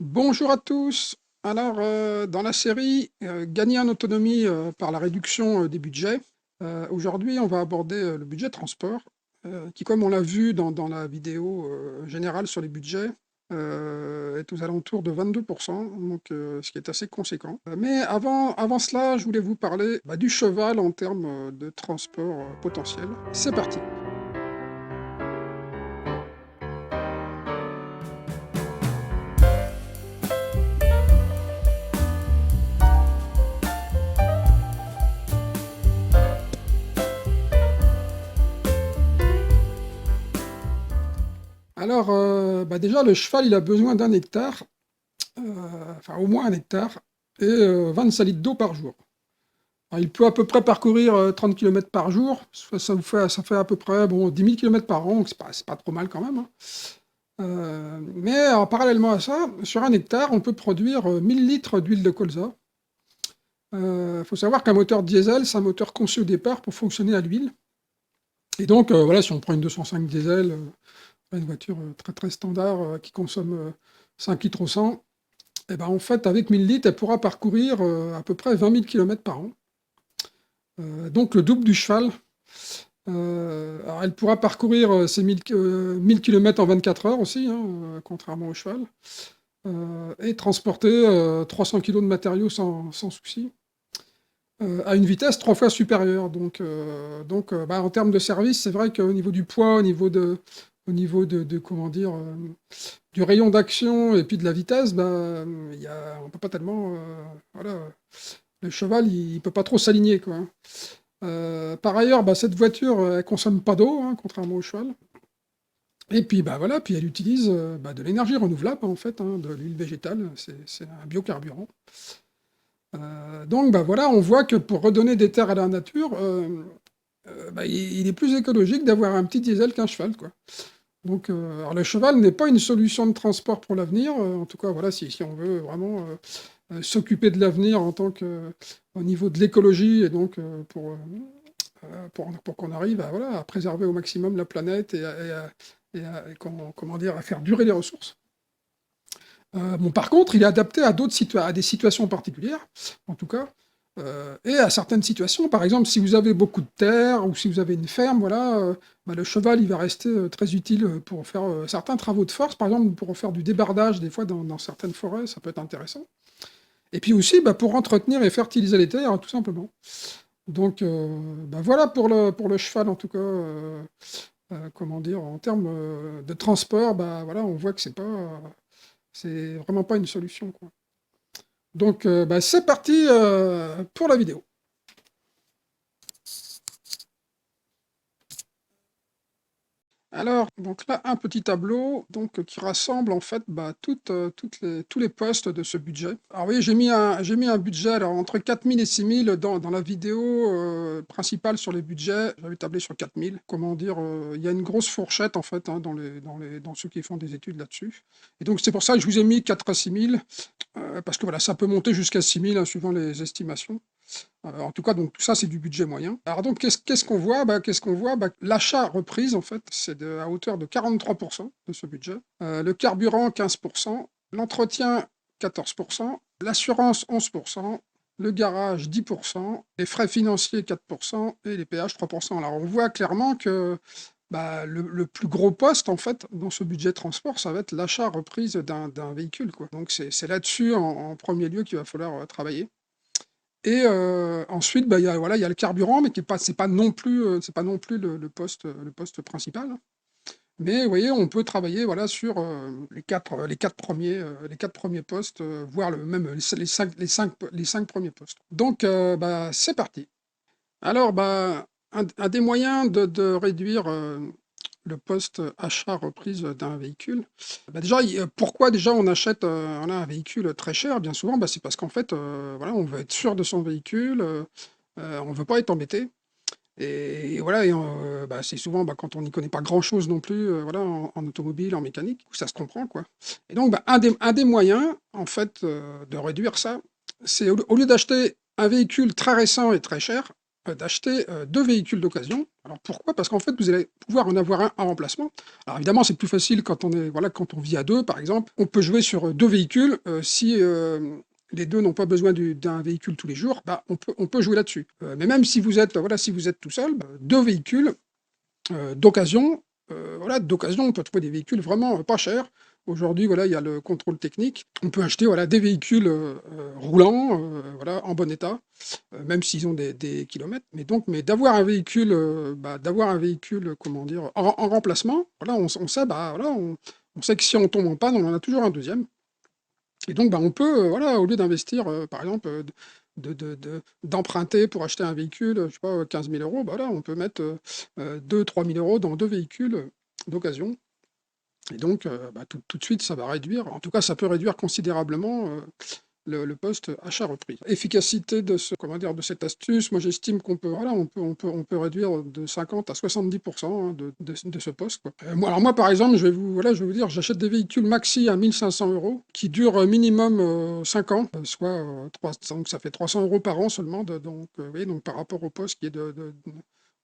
Bonjour à tous. Alors, dans la série Gagner en autonomie par la réduction des budgets, aujourd'hui on va aborder le budget transport, qui, comme on l'a vu dans la vidéo générale sur les budgets, est aux alentours de 22%, donc ce qui est assez conséquent. Mais avant cela, je voulais vous parler du cheval en termes de transport potentiel. C'est parti. Alors, déjà, le cheval, il a besoin d'un hectare, enfin au moins un hectare, et 25 litres d'eau par jour. Alors, il peut à peu près parcourir 30 km par jour, ça fait à peu près bon, 10 000 km par an, donc c'est pas trop mal quand même, hein. Mais alors, parallèlement à ça, sur un hectare, on peut produire 1000 litres d'huile de colza. Il faut savoir qu'un moteur diesel, c'est un moteur conçu au départ pour fonctionner à l'huile. Et donc, voilà, si on prend une 205 diesel, une voiture très très standard qui consomme 5 litres au 100, et ben en fait, avec 1000 litres, elle pourra parcourir à peu près 20 000 km par an. Donc le double du cheval. Alors elle pourra parcourir ces 1000 km en 24 heures aussi, hein, contrairement au cheval, et transporter 300 kg de matériaux sans souci, à une vitesse 3 fois supérieure. Donc, en termes de service, c'est vrai qu'au niveau du poids, au niveau de comment dire, du rayon d'action et puis de la vitesse, on peut pas tellement, voilà, le cheval, il peut pas trop s'aligner, quoi, hein. Par ailleurs, cette voiture, elle consomme pas d'eau, hein, contrairement au cheval. Et puis, voilà, puis elle utilise de l'énergie renouvelable, en fait, hein, de l'huile végétale, c'est un biocarburant. Donc, voilà, on voit que pour redonner des terres à la nature, il est plus écologique d'avoir un petit diesel qu'un cheval, quoi. Donc, alors le cheval n'est pas une solution de transport pour l'avenir, en tout cas, voilà, si on veut vraiment s'occuper de l'avenir en tant que au niveau de l'écologie et donc pour qu'on arrive à, voilà, à préserver au maximum la planète et comment dire, à faire durer les ressources. Bon, par contre, il est adapté à à des situations particulières, en tout cas, et à certaines situations. Par exemple, si vous avez beaucoup de terre ou si vous avez une ferme, voilà, le cheval, il va rester très utile pour faire certains travaux de force. Par exemple, pour faire du débardage, des fois, dans certaines forêts, ça peut être intéressant. Et puis aussi, pour entretenir et fertiliser les terres, tout simplement. Donc, voilà pour le cheval, en tout cas, comment dire, en termes de transport, voilà, on voit que c'est vraiment pas une solution, quoi. Donc, c'est parti pour la vidéo. Alors, donc là, un petit tableau donc, qui rassemble en fait tous les postes de ce budget. Alors oui, j'ai mis un budget alors, entre 4000 et 6000 dans la vidéo principale sur les budgets. J'avais tablé sur 4000. Comment dire, il y a une grosse fourchette en fait, hein, dans ceux qui font des études là-dessus. Et donc c'est pour ça que je vous ai mis 4 à 6000, parce que voilà, ça peut monter jusqu'à 6000 hein, suivant les estimations. En tout cas, donc tout ça, c'est du budget moyen. Alors donc, qu'est-ce qu'on voit? Qu'est-ce qu'on voit? L'achat reprise, en fait, c'est à hauteur de 43% de ce budget. Le carburant, 15%. L'entretien, 14%. L'assurance, 11%. Le garage, 10%. Les frais financiers, 4%. Et les péages, 3%. Alors on voit clairement que le plus gros poste, en fait, dans ce budget transport, ça va être l'achat reprise d'un véhicule, quoi. Donc c'est là-dessus, en premier lieu, qu'il va falloir travailler. Et ensuite, il y a le carburant, mais qui est pas c'est pas non plus le poste principal. Mais vous voyez, on peut travailler, voilà, sur, les quatre premiers postes, voire même les cinq premiers postes. Donc c'est parti. Alors, un des moyens de réduire, le poste achat-reprise d'un véhicule, déjà, pourquoi déjà on achète, voilà, un véhicule très cher? Bien souvent, c'est parce qu'en fait, voilà, on veut être sûr de son véhicule, on veut pas être embêté et voilà et c'est souvent, quand on n'y connaît pas grand-chose non plus, voilà, en automobile, en mécanique, ça se comprend, quoi. Et donc, un des moyens, en fait, de réduire ça, c'est au lieu d'acheter un véhicule très récent et très cher, d'acheter 2 véhicules d'occasion. Alors pourquoi? Parce qu'en fait, vous allez pouvoir en avoir un en remplacement. Alors évidemment, c'est plus facile quand on est voilà, quand on vit à 2, par exemple. On peut jouer sur, 2 véhicules, si, les 2 n'ont pas besoin d'un véhicule tous les jours, bah, on peut jouer là-dessus. Mais même si vous êtes, voilà, si vous êtes tout seul, 2 véhicules, d'occasion, voilà, d'occasion, on peut trouver des véhicules vraiment, pas chers. Aujourd'hui, voilà, il y a le contrôle technique. On peut acheter, voilà, des véhicules, roulants, voilà, en bon état, même s'ils ont des kilomètres. Mais d'avoir un véhicule, d'avoir un véhicule, comment dire? En remplacement, voilà, on sait, bah, voilà, on sait que si on tombe en panne, on en a toujours un deuxième. Et donc, bah, on peut, voilà, au lieu d'investir, par exemple, d'emprunter pour acheter un véhicule, je sais pas, 15 000 €, bah, là, on peut mettre, 2 000 à 3 000 € dans 2 véhicules, d'occasion. Et donc, bah, tout de suite, ça va réduire, en tout cas, ça peut réduire considérablement, le poste achat-reprise. Efficacité de ce comment dire? De cette astuce, moi j'estime qu'on peut voilà, on peut réduire de 50 à 70 hein, de ce poste, quoi. Moi par exemple, je vais vous dire, j'achète des véhicules maxi à 1 500 € qui durent, minimum, 5 ans, soit, 3 donc ça fait 300 € par an seulement donc, vous voyez, donc par rapport au poste qui est de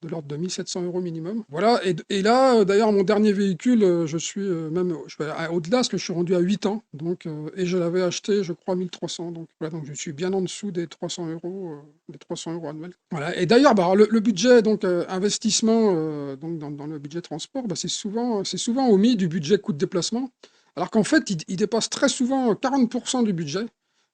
l'ordre de 1 700 € minimum. Voilà et là, d'ailleurs mon dernier véhicule, je suis, même je vais au-delà parce que je suis rendu à 8 ans donc et je l'avais acheté je crois 1 300 donc voilà, donc je suis bien en dessous des 300 €, des 300 € annuels. Voilà et d'ailleurs, bah, alors le budget donc investissement, donc dans le budget transport, bah, c'est souvent omis du budget coût de déplacement, alors qu'en fait il dépasse très souvent 40 du budget.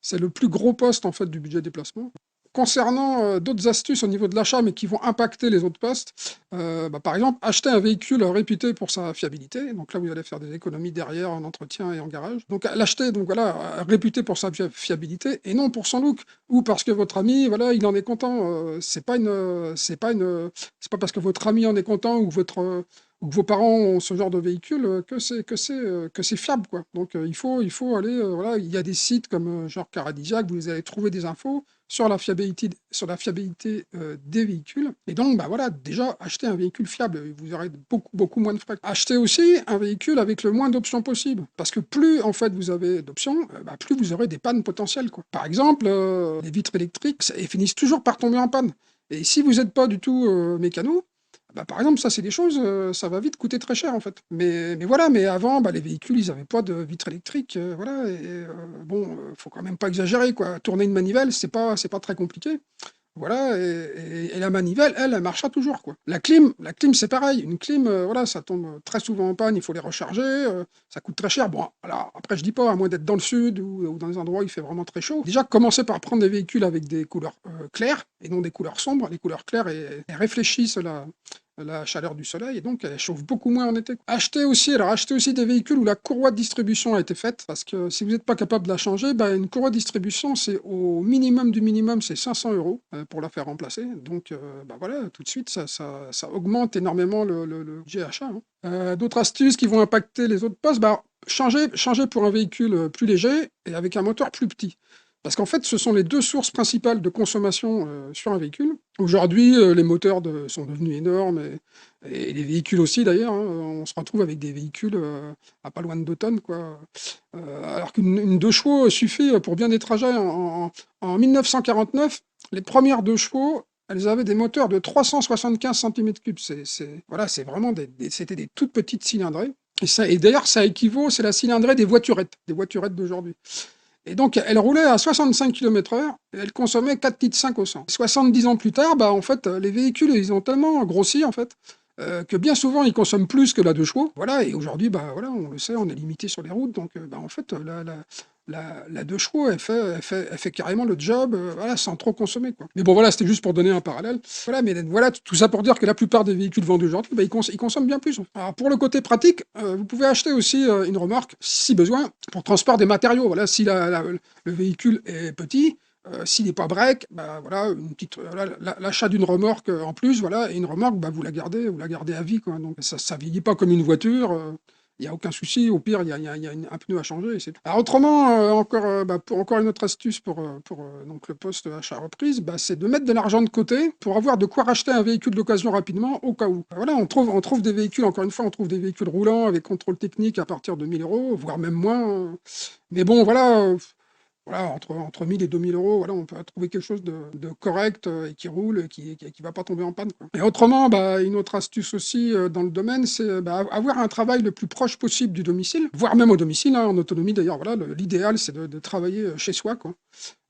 C'est le plus gros poste en fait du budget déplacement. Concernant, d'autres astuces au niveau de l'achat, mais qui vont impacter les autres postes, par exemple, acheter un véhicule réputé pour sa fiabilité. Donc là, vous allez faire des économies derrière en entretien et en garage. Donc l'acheter, donc voilà, réputé pour sa fiabilité et non pour son look ou parce que votre ami, voilà, il en est content. C'est pas parce que votre ami en est content ou que vos parents ont ce genre de véhicule, que c'est fiable, quoi. Donc il faut aller, voilà, il y a des sites comme, genre Caradisiac, vous allez trouver des infos sur la fiabilité, des véhicules et donc, bah, voilà, déjà, acheter un véhicule fiable, vous aurez beaucoup, beaucoup moins de frais. Achetez aussi un véhicule avec le moins d'options possible, parce que plus, en fait, vous avez d'options, plus vous aurez des pannes potentielles, quoi. Par exemple, les vitres électriques, elles finissent toujours par tomber en panne et si vous n'êtes pas du tout, mécano, bah, par exemple, ça, c'est des choses, ça va vite coûter très cher, en fait. Mais voilà, mais avant, bah, les véhicules, ils avaient pas de vitres électriques, voilà et bon, faut quand même pas exagérer, quoi. Tourner une manivelle, c'est pas très compliqué. Voilà et la manivelle, elle marchera toujours, quoi. La clim, c'est pareil. Une clim, voilà, ça tombe très souvent en panne, il faut les recharger, ça coûte très cher. Bon, voilà, après je dis pas, à moins d'être dans le sud ou dans des endroits où il fait vraiment très chaud. Déjà, commencez par prendre des véhicules avec des couleurs, claires et non des couleurs sombres. Les couleurs claires, elles réfléchissent la chaleur du soleil et donc elle chauffe beaucoup moins en été. Achetez aussi des véhicules où la courroie de distribution a été faite, parce que si vous n'êtes pas capable de la changer, bah, une courroie de distribution, c'est au minimum du minimum, c'est 500 € pour la faire remplacer. Donc bah, voilà, tout de suite, ça augmente énormément le budget achat, hein. D'autres astuces qui vont impacter les autres postes, bah, changer pour un véhicule plus léger et avec un moteur plus petit. Parce qu'en fait, ce sont les 2 sources principales de consommation, sur un véhicule. Aujourd'hui, les moteurs sont devenus énormes et les véhicules aussi d'ailleurs, hein, on se retrouve avec des véhicules, à pas loin de 2 tonnes, quoi. Alors qu'une 2 chevaux suffit, pour bien des trajets. En 1949, les premières 2 chevaux, elles avaient des moteurs de 375 cm3. Voilà, c'est vraiment c'était des toutes petites cylindrées et d'ailleurs ça équivaut c'est la cylindrée des voiturettes d'aujourd'hui. Et donc, elle roulait à 65 km/h et elle consommait 4,5 litres au 100. 70 ans plus tard, bah, en fait, les véhicules, ils ont tellement grossi, en fait, que bien souvent, ils consomment plus que la 2 chevaux. Voilà, et aujourd'hui, bah, voilà, on le sait, on est limité sur les routes, donc, bah, en fait, la 2 chevaux, elle fait carrément le job, voilà, sans trop consommer, quoi. Mais bon, voilà, c'était juste pour donner un parallèle. Voilà, mais voilà, tout ça pour dire que la plupart des véhicules vendus aujourd'hui, bah, ils consomment bien plus. Alors, pour le côté pratique, vous pouvez acheter aussi une remorque, si besoin, pour transport des matériaux. Voilà, si le véhicule est petit, s'il n'est pas break, bah, voilà, voilà, l'achat d'une remorque en plus, voilà, et une remorque, bah, vous la gardez à vie, quoi. Donc ça vieillit pas comme une voiture. Il n'y a aucun souci, au pire, il y a un pneu à changer et c'est tout. Alors autrement, encore une autre astuce pour donc le poste achat reprise, bah, c'est de mettre de l'argent de côté pour avoir de quoi racheter un véhicule d'occasion rapidement au cas où. Voilà, on trouve des véhicules, encore une fois, on trouve des véhicules roulants avec contrôle technique à partir de 1 000 €, voire même moins. Mais bon, voilà, voilà, entre 1000 et 2000 €, voilà, on peut trouver quelque chose de correct, et qui roule, et qui va pas tomber en panne, quoi. Et autrement, bah, une autre astuce aussi, dans le domaine, c'est, bah, avoir un travail le plus proche possible du domicile, voire même au domicile, hein, en autonomie d'ailleurs, voilà, l'idéal c'est de travailler, chez soi, quoi.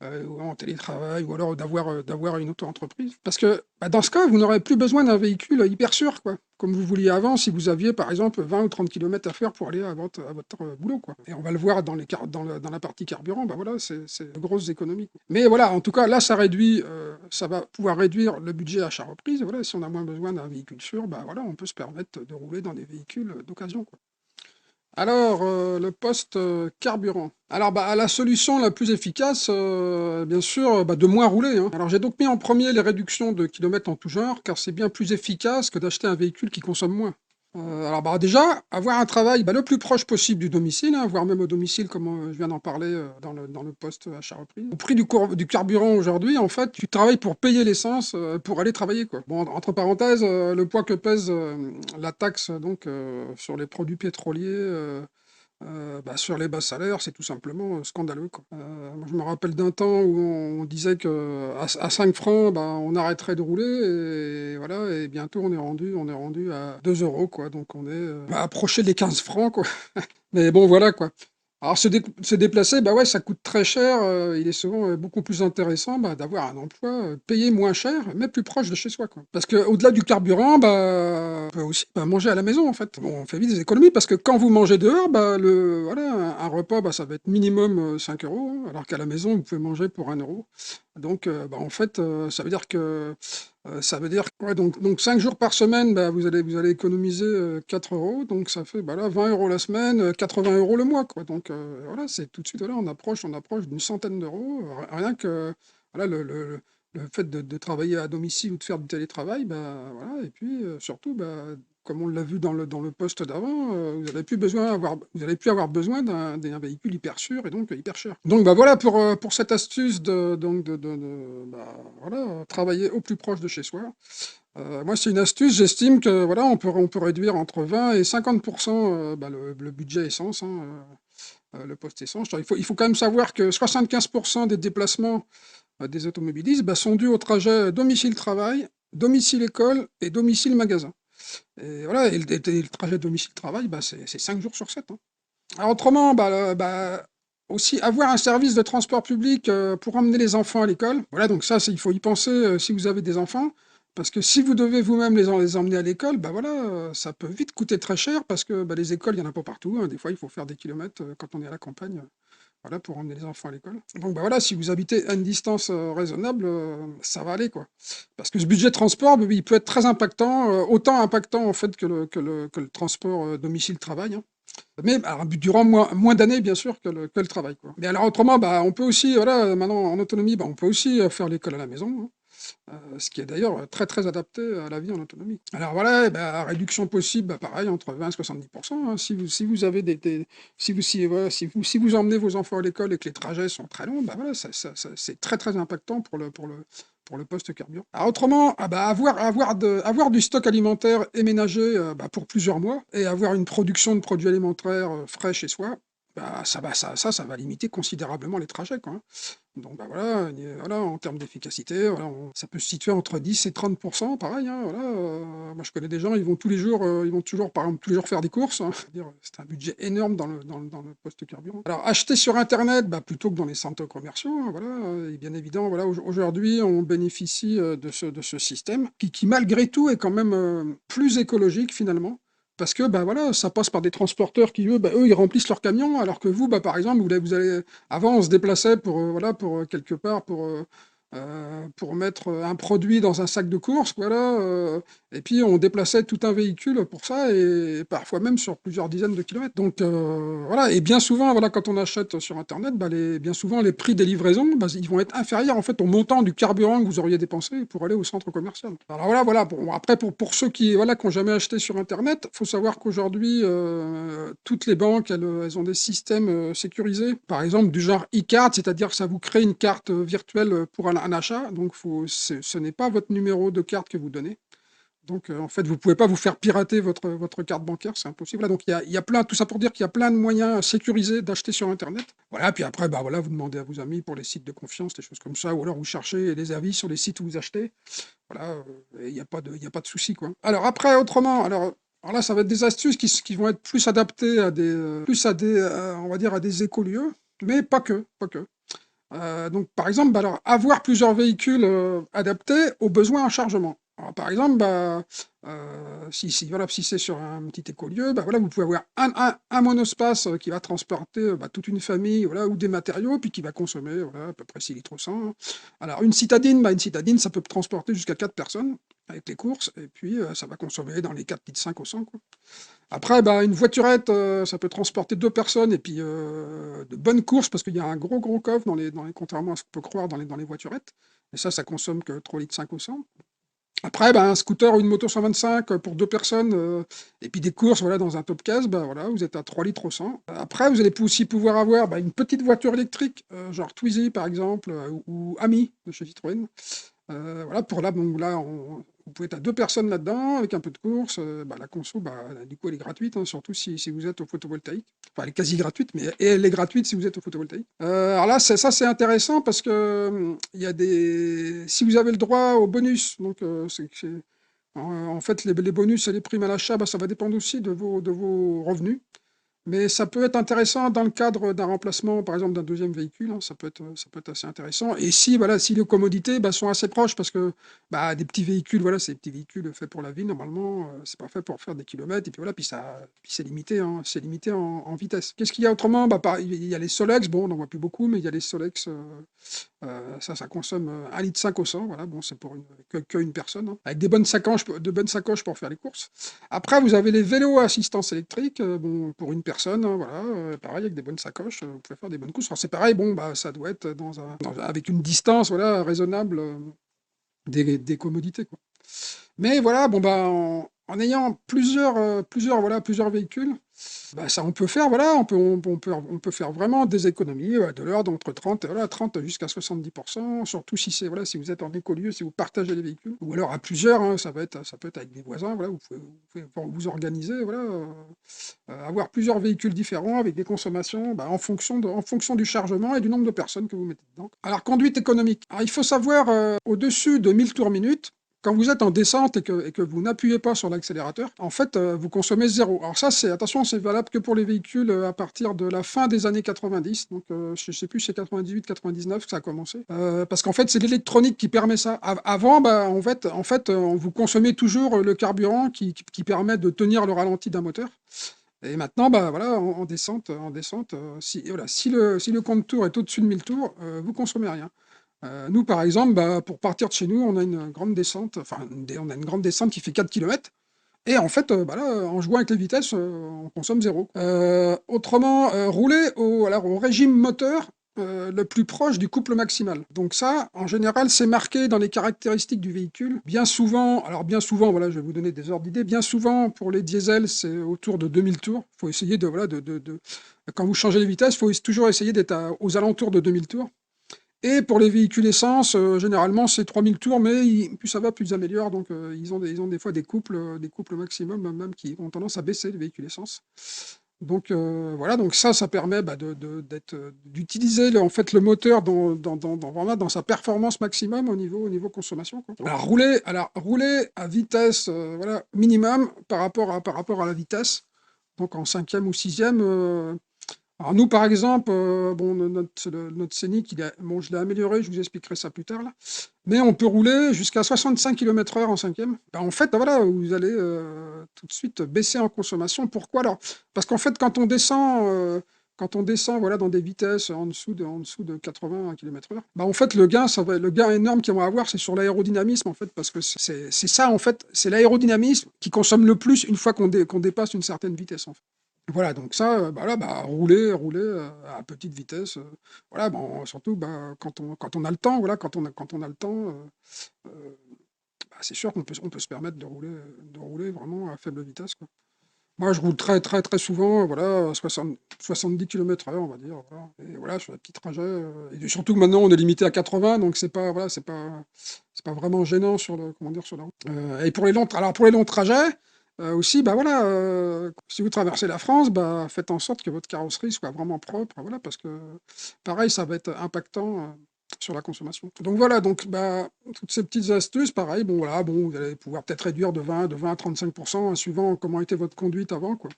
Ou en télétravail, ou alors d'avoir une auto-entreprise. Parce que, bah, dans ce cas, vous n'aurez plus besoin d'un véhicule hyper sûr, quoi. Comme vous vouliez avant, si vous aviez, par exemple, 20 ou 30 kilomètres à faire pour aller à votre boulot, quoi. Et on va le voir dans la partie carburant, bah voilà, c'est de grosses économies. Mais voilà, en tout cas, là, ça va pouvoir réduire le budget achat reprise. Voilà, si on a moins besoin d'un véhicule sûr, bah voilà, on peut se permettre de rouler dans des véhicules d'occasion, quoi. Alors, le poste, carburant. Alors, bah, la solution la plus efficace, bien sûr, bah, de moins rouler, hein. Alors, j'ai donc mis en premier les réductions de kilomètres en tout genre, car c'est bien plus efficace que d'acheter un véhicule qui consomme moins. Alors, bah, déjà, avoir un travail, bah, le plus proche possible du domicile, hein, voire même au domicile comme, je viens d'en parler, dans le poste achat-reprise. Au prix du carburant aujourd'hui, en fait, tu travailles pour payer l'essence, pour aller travailler, quoi. Bon, entre parenthèses, le poids que pèse, la taxe donc, sur les produits pétroliers, bah, sur les bas salaires, c'est tout simplement, scandaleux, quoi. Moi, je me rappelle d'un temps où on disait qu'à 5 francs, bah, on arrêterait de rouler, et voilà, et bientôt on est rendu à 2 €, quoi, donc on est, bah, approché des 15 francs, quoi. Mais bon, voilà, quoi. Alors se déplacer, bah, ouais, ça coûte très cher, il est souvent, beaucoup plus intéressant, bah, d'avoir un emploi, payé moins cher, mais plus proche de chez soi, quoi. Parce qu'au-delà du carburant, bah, on peut aussi, bah, manger à la maison, en fait. Bon, on fait vite des économies parce que quand vous mangez dehors, bah, voilà, un repas, bah, ça va être minimum, 5 €, hein, alors qu'à la maison, vous pouvez manger pour 1 €. Donc, bah, en fait, ça veut dire ouais, donc 5 jours par semaine, bah, vous allez économiser, 4 €, donc ça fait, bah, là, 20 € la semaine, 80 € le mois, quoi. Donc, voilà, c'est tout de suite, voilà, on approche d'une centaine d'euros, rien que, voilà, le fait de travailler à domicile ou de faire du télétravail, bah, voilà, et puis, surtout, bah, comme on l'a vu dans le poste d'avant, vous allez plus avoir besoin d'un véhicule hyper sûr et donc hyper cher. Donc, bah, voilà pour cette astuce bah, voilà, travailler au plus proche de chez soi. Moi, c'est une astuce, j'estime que, voilà, on peut réduire entre 20 et 50 bah, le budget essence, hein, le poste essence. Il faut quand même savoir que 75 des déplacements, des automobilistes, bah, sont dus au trajet domicile-travail, domicile-école et domicile-magasin. Et voilà, et le trajet domicile-travail, bah, c'est 5 jours sur 7, hein. Alors autrement, bah, aussi avoir un service de transport public, pour emmener les enfants à l'école. Voilà, donc ça, il faut y penser, si vous avez des enfants, parce que si vous devez vous-même les emmener à l'école, bah, voilà, ça peut vite coûter très cher parce que, bah, les écoles, il y en a pas partout, hein. Des fois, il faut faire des kilomètres, quand on est à la campagne, voilà, pour emmener les enfants à l'école. Donc, bah, voilà, si vous habitez à une distance, raisonnable, ça va aller, quoi. Parce que ce budget de transport, bah, il peut être très impactant, autant impactant, en fait, que le transport, domicile-travail, hein. Mais alors, durant moins d'années, bien sûr, que le travail, quoi. Mais alors autrement, bah, on peut aussi, voilà, maintenant en autonomie, bah, on peut aussi, faire l'école à la maison, hein. Ce qui est d'ailleurs, très, très adapté à la vie en autonomie. Alors voilà, et bah, réduction possible, bah, pareil entre 20 et 70, hein. Si vous avez si vous emmenez vos enfants à l'école et que les trajets sont très longs, bah, voilà, c'est très, très impactant pour le poste carburant. Alors autrement, ah bah, avoir du stock alimentaire et ménager, bah, pour plusieurs mois, et avoir une production de produits alimentaires, frais chez soi, bah, ça va limiter considérablement les trajets, quoi, hein. Donc, bah, voilà, voilà, en termes d'efficacité, voilà, ça peut se situer entre 10 et 30, pareil, hein, voilà, moi je connais des gens, ils vont tous les jours, ils vont toujours, par exemple, tous les jours faire des courses, hein. C'est-à-dire, c'est un budget énorme dans le poste carburant. Alors, acheter sur internet, bah, plutôt que dans les centres commerciaux, hein, voilà, et bien évidemment, voilà, aujourd'hui, on bénéficie, de ce système qui malgré tout est quand même, plus écologique finalement. Parce que, bah, voilà, ça passe par des transporteurs qui, eux, ils remplissent leurs camions, alors que vous, bah, par exemple, vous allez avant, on se déplaçait voilà, quelque part, pour mettre, un produit dans un sac de courses, voilà, et puis on déplaçait tout un véhicule pour ça, et parfois même sur plusieurs dizaines de kilomètres. Donc, voilà, et bien souvent, voilà, quand on achète sur internet, bah, bien souvent les prix des livraisons, bah, ils vont être inférieurs, en fait, au montant du carburant que vous auriez dépensé pour aller au centre commercial. Alors voilà, bon, après pour ceux qui, voilà, qui ont jamais acheté sur internet, faut savoir qu'aujourd'hui, toutes les banques, elles ont des systèmes, sécurisés. Par exemple, du genre e-card, c'est-à-dire que ça vous crée une carte, virtuelle, pour un achat, donc ce n'est pas votre numéro de carte que vous donnez. Donc, en fait, vous pouvez pas vous faire pirater votre carte bancaire, c'est impossible. Voilà, donc il y a plein, tout ça pour dire qu'il y a plein de moyens sécurisés d'acheter sur Internet. Voilà, puis après, bah voilà, vous demandez à vos amis pour les sites de confiance, des choses comme ça, ou alors vous cherchez des avis sur les sites où vous achetez. Voilà, il n'y a pas de souci, quoi. Alors après, autrement, alors là, ça va être des astuces qui vont être plus adaptées on va dire, à des écolieux, mais pas que, pas que. Donc, par exemple, bah, alors, avoir plusieurs véhicules adaptés aux besoins en chargement. Alors, par exemple, bah, voilà, si c'est sur un petit écolieu, bah, voilà, vous pouvez avoir un monospace qui va transporter bah, toute une famille, voilà, ou des matériaux, puis qui va consommer voilà, à peu près 6 litres au 100. Alors, une citadine, ça peut transporter jusqu'à 4 personnes avec les courses, et puis ça va consommer dans les 4 litres 5 au 100, quoi. Après, bah, une voiturette, ça peut transporter 2 personnes et puis de bonnes courses parce qu'il y a un gros, gros coffre contrairement à ce qu'on peut croire dans les voiturettes. Et ça consomme que 3,5 litres au 100. Après, bah, un scooter ou une moto 125 pour 2 personnes et puis des courses voilà, dans un top case, bah, voilà, vous êtes à 3 litres au 100. Après, vous allez aussi pouvoir avoir bah, une petite voiture électrique, genre Twizy par exemple, ou Ami de chez Citroën. Voilà, pour là, donc là, vous pouvez être à 2 personnes là-dedans, avec un peu de course. Bah, la conso, bah, du coup, elle est gratuite, hein, surtout si vous êtes au photovoltaïque. Enfin, elle est quasi gratuite, mais et elle est gratuite si vous êtes au photovoltaïque. Alors là, c'est intéressant parce que il y a si vous avez le droit au bonus, donc en fait, les bonus et les primes à l'achat, bah, ça va dépendre aussi de vos revenus. Mais ça peut être intéressant dans le cadre d'un remplacement, par exemple, d'un deuxième véhicule, hein, ça peut être assez intéressant. Et si, voilà, si les commodités bah, sont assez proches, parce que bah, des petits véhicules, voilà, c'est des petits véhicules faits pour la ville, normalement, c'est pas fait pour faire des kilomètres, et puis voilà, puis c'est limité, hein, c'est limité en vitesse. Qu'est-ce qu'il y a autrement? Bah, il y a les Solex, bon, on n'en voit plus beaucoup, mais il y a les Solex, ça consomme 1,5 litre au 100, voilà, bon, c'est pour une personne, hein, avec de bonnes sacoches pour faire les courses. Après, vous avez les vélos à assistance électrique, bon, pour une personne, hein, voilà, pareil, avec des bonnes sacoches, vous pouvez faire des bonnes courses. Alors, c'est pareil, bon, bah, ça doit être avec une distance, voilà, raisonnable des commodités, quoi. Mais voilà, bon, bah, en ayant plusieurs véhicules, bah, ça, on peut faire, voilà, on peut faire vraiment des économies de l'ordre entre 30 jusqu'à 70%, surtout si vous êtes en écolieu, si vous partagez les véhicules, ou alors à plusieurs, hein, ça peut être avec des voisins, voilà, vous pouvez vous organiser, voilà, avoir plusieurs véhicules différents avec des consommations bah, en fonction du chargement et du nombre de personnes que vous mettez dedans. Alors, conduite économique. Alors, il faut savoir, au-dessus de 1000 tours minute, quand vous êtes en descente et que vous n'appuyez pas sur l'accélérateur, en fait, vous consommez zéro. Alors ça, attention, c'est valable que pour les véhicules à partir de la fin des années 90. Donc, je ne sais plus, c'est 98, 99 que ça a commencé. Parce qu'en fait, c'est l'électronique qui permet ça. Avant, bah, en fait, vous consommez toujours le carburant qui permet de tenir le ralenti d'un moteur. Et maintenant, bah, voilà, en descente, si le compte tour est au-dessus de 1000 tours, vous consommez rien. Nous, par exemple, bah, pour partir de chez nous, on a une grande descente, enfin, on a une grande descente qui fait 4 kilomètres. Et en fait, bah là, en jouant avec les vitesses, on consomme zéro. Autrement, rouler au régime moteur le plus proche du couple maximal. Donc ça, en général, c'est marqué dans les caractéristiques du véhicule. Bien souvent, voilà, je vais vous donner des ordres d'idée. Bien souvent, pour les diesels, c'est autour de 2000 tours. Il faut essayer quand vous changez les vitesses, il faut toujours essayer d'être aux alentours de 2000 tours. Et pour les véhicules essence, généralement, c'est 3000 tours, mais plus ça va, plus ils améliorent. Donc, ils ont des fois des couples maximum, même qui ont tendance à baisser, les véhicules essence. Donc, voilà, donc ça permet bah, d'utiliser en fait, le moteur vraiment dans sa performance maximum au niveau consommation, quoi. Alors, rouler à vitesse voilà, minimum par rapport à la vitesse, donc en cinquième ou sixième. Alors nous, par exemple, bon, notre Scénic, bon, je l'ai amélioré, je vous expliquerai ça plus tard, là. Mais on peut rouler jusqu'à 65 km/h en cinquième. Ben, en fait, voilà, vous allez tout de suite baisser en consommation. Pourquoi alors? Parce qu'en fait, quand on descend voilà, dans des vitesses en dessous de 80 km/h, ben, en fait, le gain énorme qu'on va avoir, c'est sur l'aérodynamisme, en fait, parce que c'est ça, en fait, c'est l'aérodynamisme qui consomme le plus une fois qu'on dépasse une certaine vitesse, en fait. Voilà, donc ça, bah, là, bah, rouler, à petite vitesse, voilà, bon, surtout, bah, quand on a le temps, voilà, quand on a le temps, bah, c'est sûr qu'on peut se permettre de rouler vraiment à faible vitesse, quoi. Moi, je roule très, très, très souvent, voilà, à 70 km/h, on va dire, voilà. Et voilà, sur les petits trajets, et surtout que maintenant, on est limité à 80, donc c'est pas, voilà, c'est pas pas vraiment gênant sur le, comment dire, sur la route. Et pour les longs trajets, aussi, bah voilà, si vous traversez la France, bah, faites en sorte que votre carrosserie soit vraiment propre, voilà, parce que pareil, ça va être impactant sur la consommation. Donc voilà, donc bah, toutes ces petites astuces, pareil, bon voilà, bon, vous allez pouvoir peut-être réduire de 20 à 35%, suivant comment était votre conduite avant, quoi.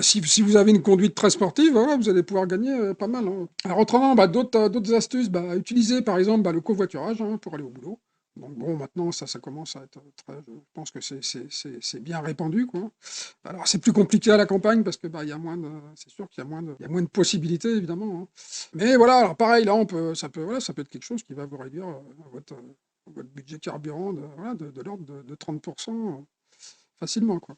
Si vous avez une conduite très sportive, voilà, vous allez pouvoir gagner pas mal, hein. Alors autrement, bah, d'autres astuces, bah, utiliser par exemple bah, le covoiturage hein, pour aller au boulot. Donc bon, maintenant ça commence à être très, je pense que c'est bien répandu, quoi. Alors c'est plus compliqué à la campagne parce que bah, il y a moins de, c'est sûr qu'il y a il y a moins de possibilités évidemment, hein. Mais voilà, alors pareil, là voilà, ça peut être quelque chose qui va vous réduire votre budget carburant voilà, de l'ordre de 30% facilement, quoi.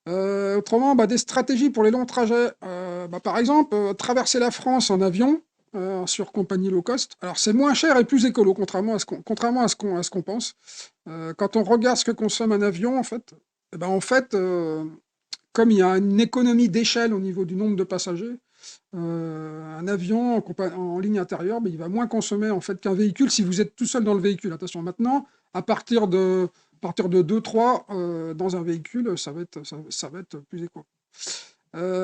Autrement, bah, des stratégies pour les longs trajets. Bah, par exemple, traverser la France en avion sur compagnie low cost. Alors, c'est moins cher et plus écolo, contrairement à ce qu'on pense. Quand on regarde ce que consomme un avion, en fait, eh ben, comme il y a une économie d'échelle au niveau du nombre de passagers, un avion en ligne intérieure, ben, il va moins consommer en fait qu'un véhicule si vous êtes tout seul dans le véhicule. Attention, maintenant, à partir de 2-3 dans un véhicule, ça va être plus éco.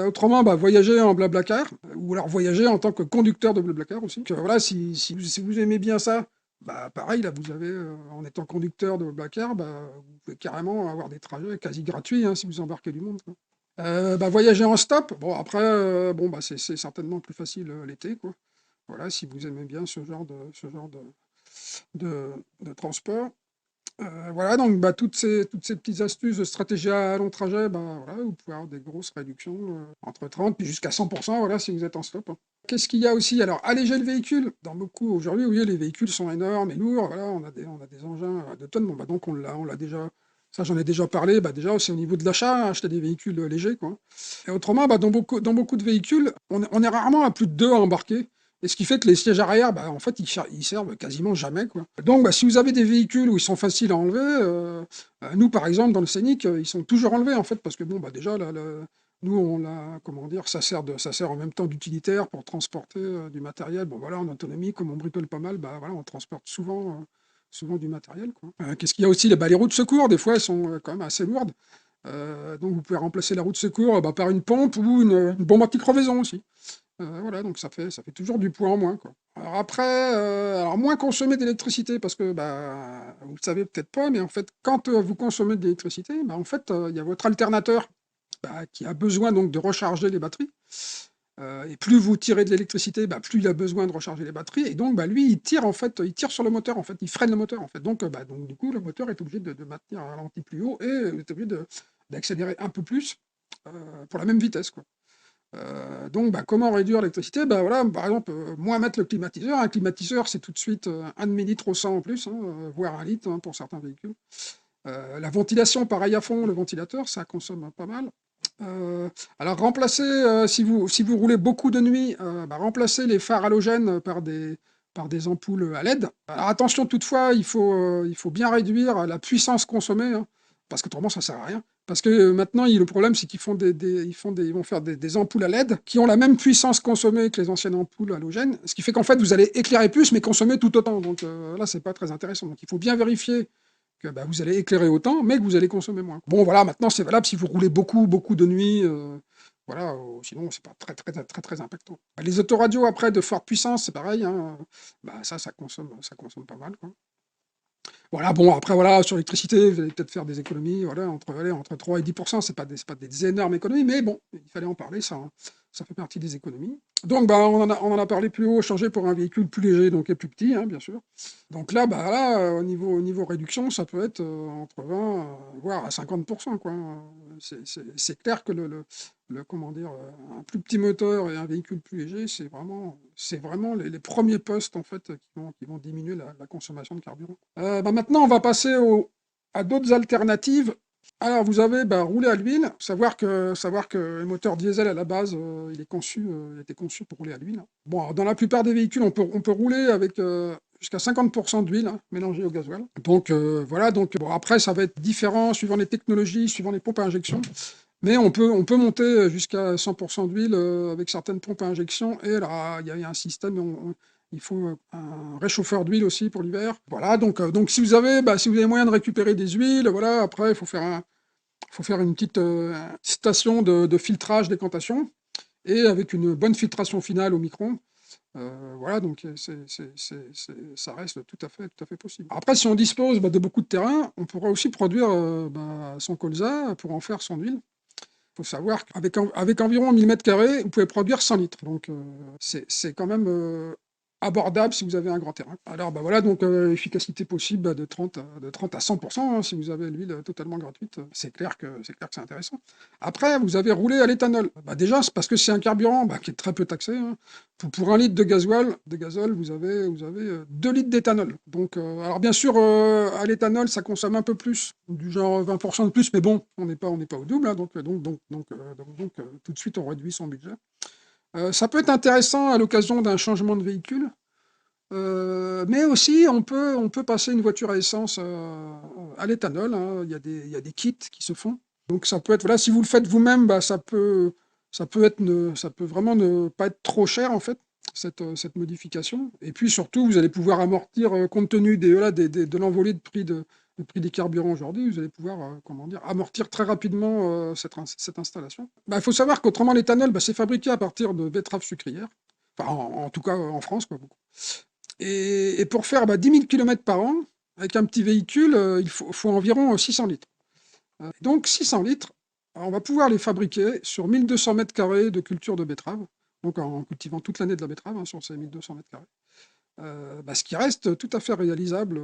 Autrement, bah, voyager en Blablacar, ou alors voyager en tant que conducteur de Blablacar aussi. Que, voilà, si vous aimez bien ça, bah, pareil, là, vous avez, en étant conducteur de Blablacar, bah, vous pouvez carrément avoir des trajets quasi gratuits hein, si vous embarquez du monde, quoi. Bah, voyager en stop, bon après, bon bah c'est certainement plus facile l'été, quoi. Voilà, si vous aimez bien ce genre de transport. Voilà, donc bah, toutes ces petites astuces de stratégie à long trajet, bah, voilà, vous pouvez avoir des grosses réductions entre 30 puis jusqu'à 100%, voilà, si vous êtes en stop, hein. Qu'est-ce qu'il y a aussi? Alors, alléger le véhicule. Aujourd'hui, oui, les véhicules sont énormes et lourds, voilà, on a des engins de tonnes, bon, bah, donc on l'a déjà, ça j'en ai déjà parlé, bah, déjà c'est au niveau de l'achat, acheter des véhicules légers, quoi. Et autrement, bah, dans beaucoup de véhicules, on est rarement à plus de deux à embarquer. Et ce qui fait que les sièges arrière, bah, en fait, ils servent quasiment jamais, quoi. Donc, bah, si vous avez des véhicules où ils sont faciles à enlever, nous, par exemple, dans le Scénic, ils sont toujours enlevés, en fait, parce que, bon, bah, déjà, nous, comment dire, ça sert en même temps d'utilitaire pour transporter du matériel. Bon, voilà, en autonomie, comme on bricole pas mal, bah, voilà, on transporte souvent du matériel, quoi. Qu'est-ce qu'il y a aussi? Les roues de secours, des fois, elles sont quand même assez lourdes. Donc, vous pouvez remplacer la roue de secours bah, par une pompe ou une bombe anti-crevaison aussi. Voilà, donc ça fait toujours du poids en moins, quoi. Alors après, moins consommer d'électricité parce que, bah, vous le savez peut-être pas, mais en fait, quand, vous consommez de l'électricité, bah, en fait, il y a votre alternateur, bah, qui a besoin donc de recharger les batteries, et plus vous tirez de l'électricité, bah, plus il a besoin de recharger les batteries et donc, bah, lui, il tire sur le moteur, en fait, il freine le moteur, en fait. Donc du coup, le moteur est obligé de maintenir un ralenti plus haut et est obligé d'accélérer un peu plus, pour la même vitesse, quoi. Donc, bah, comment réduire l'électricité? Bah, voilà, par exemple, moins mettre le climatiseur. Un climatiseur, c'est tout de suite 1,5 litre au 100 en plus, hein, voire 1 litre hein, pour certains véhicules. La ventilation, pareil à fond, le ventilateur, ça consomme pas mal. Euh, alors, si vous roulez beaucoup de nuit, bah, remplacez les phares halogènes par des ampoules à LED. Alors, attention toutefois, il faut bien réduire la puissance consommée, hein, parce qu'autrement, ça sert à rien. Parce que maintenant, le problème, c'est ils vont faire des ampoules à LED qui ont la même puissance consommée que les anciennes ampoules halogènes, ce qui fait qu'en fait, vous allez éclairer plus, mais consommer tout autant. Donc là, c'est pas très intéressant. Donc il faut bien vérifier que bah, vous allez éclairer autant, mais que vous allez consommer moins. Bon, voilà, maintenant, c'est valable si vous roulez beaucoup, beaucoup de nuit. Voilà, sinon, c'est pas très, très, très, très impactant. Les autoradios, après, de forte puissance, c'est pareil, hein, bah, ça consomme pas mal, quoi. Voilà, bon, après, voilà, sur l'électricité, vous allez peut-être faire des économies, voilà, entre 3 et 10%, c'est pas des énormes économies, mais bon, il fallait en parler, ça fait partie des économies. Donc, bah, on en a parlé plus haut, changer pour un véhicule plus léger, donc et plus petit, hein, bien sûr. Donc là, bah, là, au niveau réduction, ça peut être entre 20, voire à 50%, quoi. C'est clair que comment dire, un plus petit moteur et un véhicule plus léger, c'est vraiment les premiers postes, en fait, qui vont diminuer la consommation de carburant. Bah, maintenant, on va passer à d'autres alternatives. Alors, vous avez bah, rouler à l'huile. Savoir que le moteur diesel, à la base, il était conçu pour rouler à l'huile. Bon, alors, dans la plupart des véhicules, on peut rouler avec jusqu'à 50% d'huile hein, mélangée au gasoil. Donc, voilà. Donc, bon, après, ça va être différent suivant les technologies, suivant les pompes à injection. Mais on peut monter jusqu'à 100% d'huile avec certaines pompes à injection. Et là, il y a un système, Il faut un réchauffeur d'huile aussi pour l'hiver. Voilà, donc si vous avez moyen de récupérer des huiles, voilà, après, il faut faire une petite station de filtrage, décantation, et avec une bonne filtration finale au micron. Voilà, donc ça reste tout à fait possible. Après, si on dispose de beaucoup de terrain, on pourra aussi produire son colza pour en faire son huile. Il faut savoir qu'avec environ 1000 m², vous pouvez produire 100 litres. Donc, c'est quand même abordable si vous avez un grand terrain. Alors, voilà, donc efficacité possible de 30 à 100%, hein, si vous avez l'huile totalement gratuite. C'est clair que c'est intéressant. Après, vous avez roulé à l'éthanol. Déjà, c'est parce que c'est un carburant qui est très peu taxé, hein. Pour 1 litre de gazole, vous avez 2 litres d'éthanol. Donc, alors bien sûr, à l'éthanol, ça consomme un peu plus, du genre 20% de plus, mais bon, on n'est pas au double, hein, donc, tout de suite, on réduit son budget. Ça peut être intéressant à l'occasion d'un changement de véhicule, mais aussi on peut passer une voiture à essence à l'éthanol, hein. Il y a des kits qui se font. Donc ça peut être, voilà, si vous le faites vous-même, ça peut vraiment ne pas être trop cher en fait, cette modification. Et puis surtout, vous allez pouvoir amortir, compte tenu de l'envolée de prix des carburants aujourd'hui, vous allez pouvoir amortir très rapidement cette installation. Il faut savoir qu'autrement l'éthanol, c'est fabriqué à partir de betteraves sucrières, enfin en tout cas en France, quoi, beaucoup. Et pour faire 10 000 km par an, avec un petit véhicule, il faut environ 600 litres. Donc 600 litres, on va pouvoir les fabriquer sur 1200 m² de culture de betterave, donc en cultivant toute l'année de la betterave, hein, sur ces 1200 m². Ce qui reste tout à fait réalisable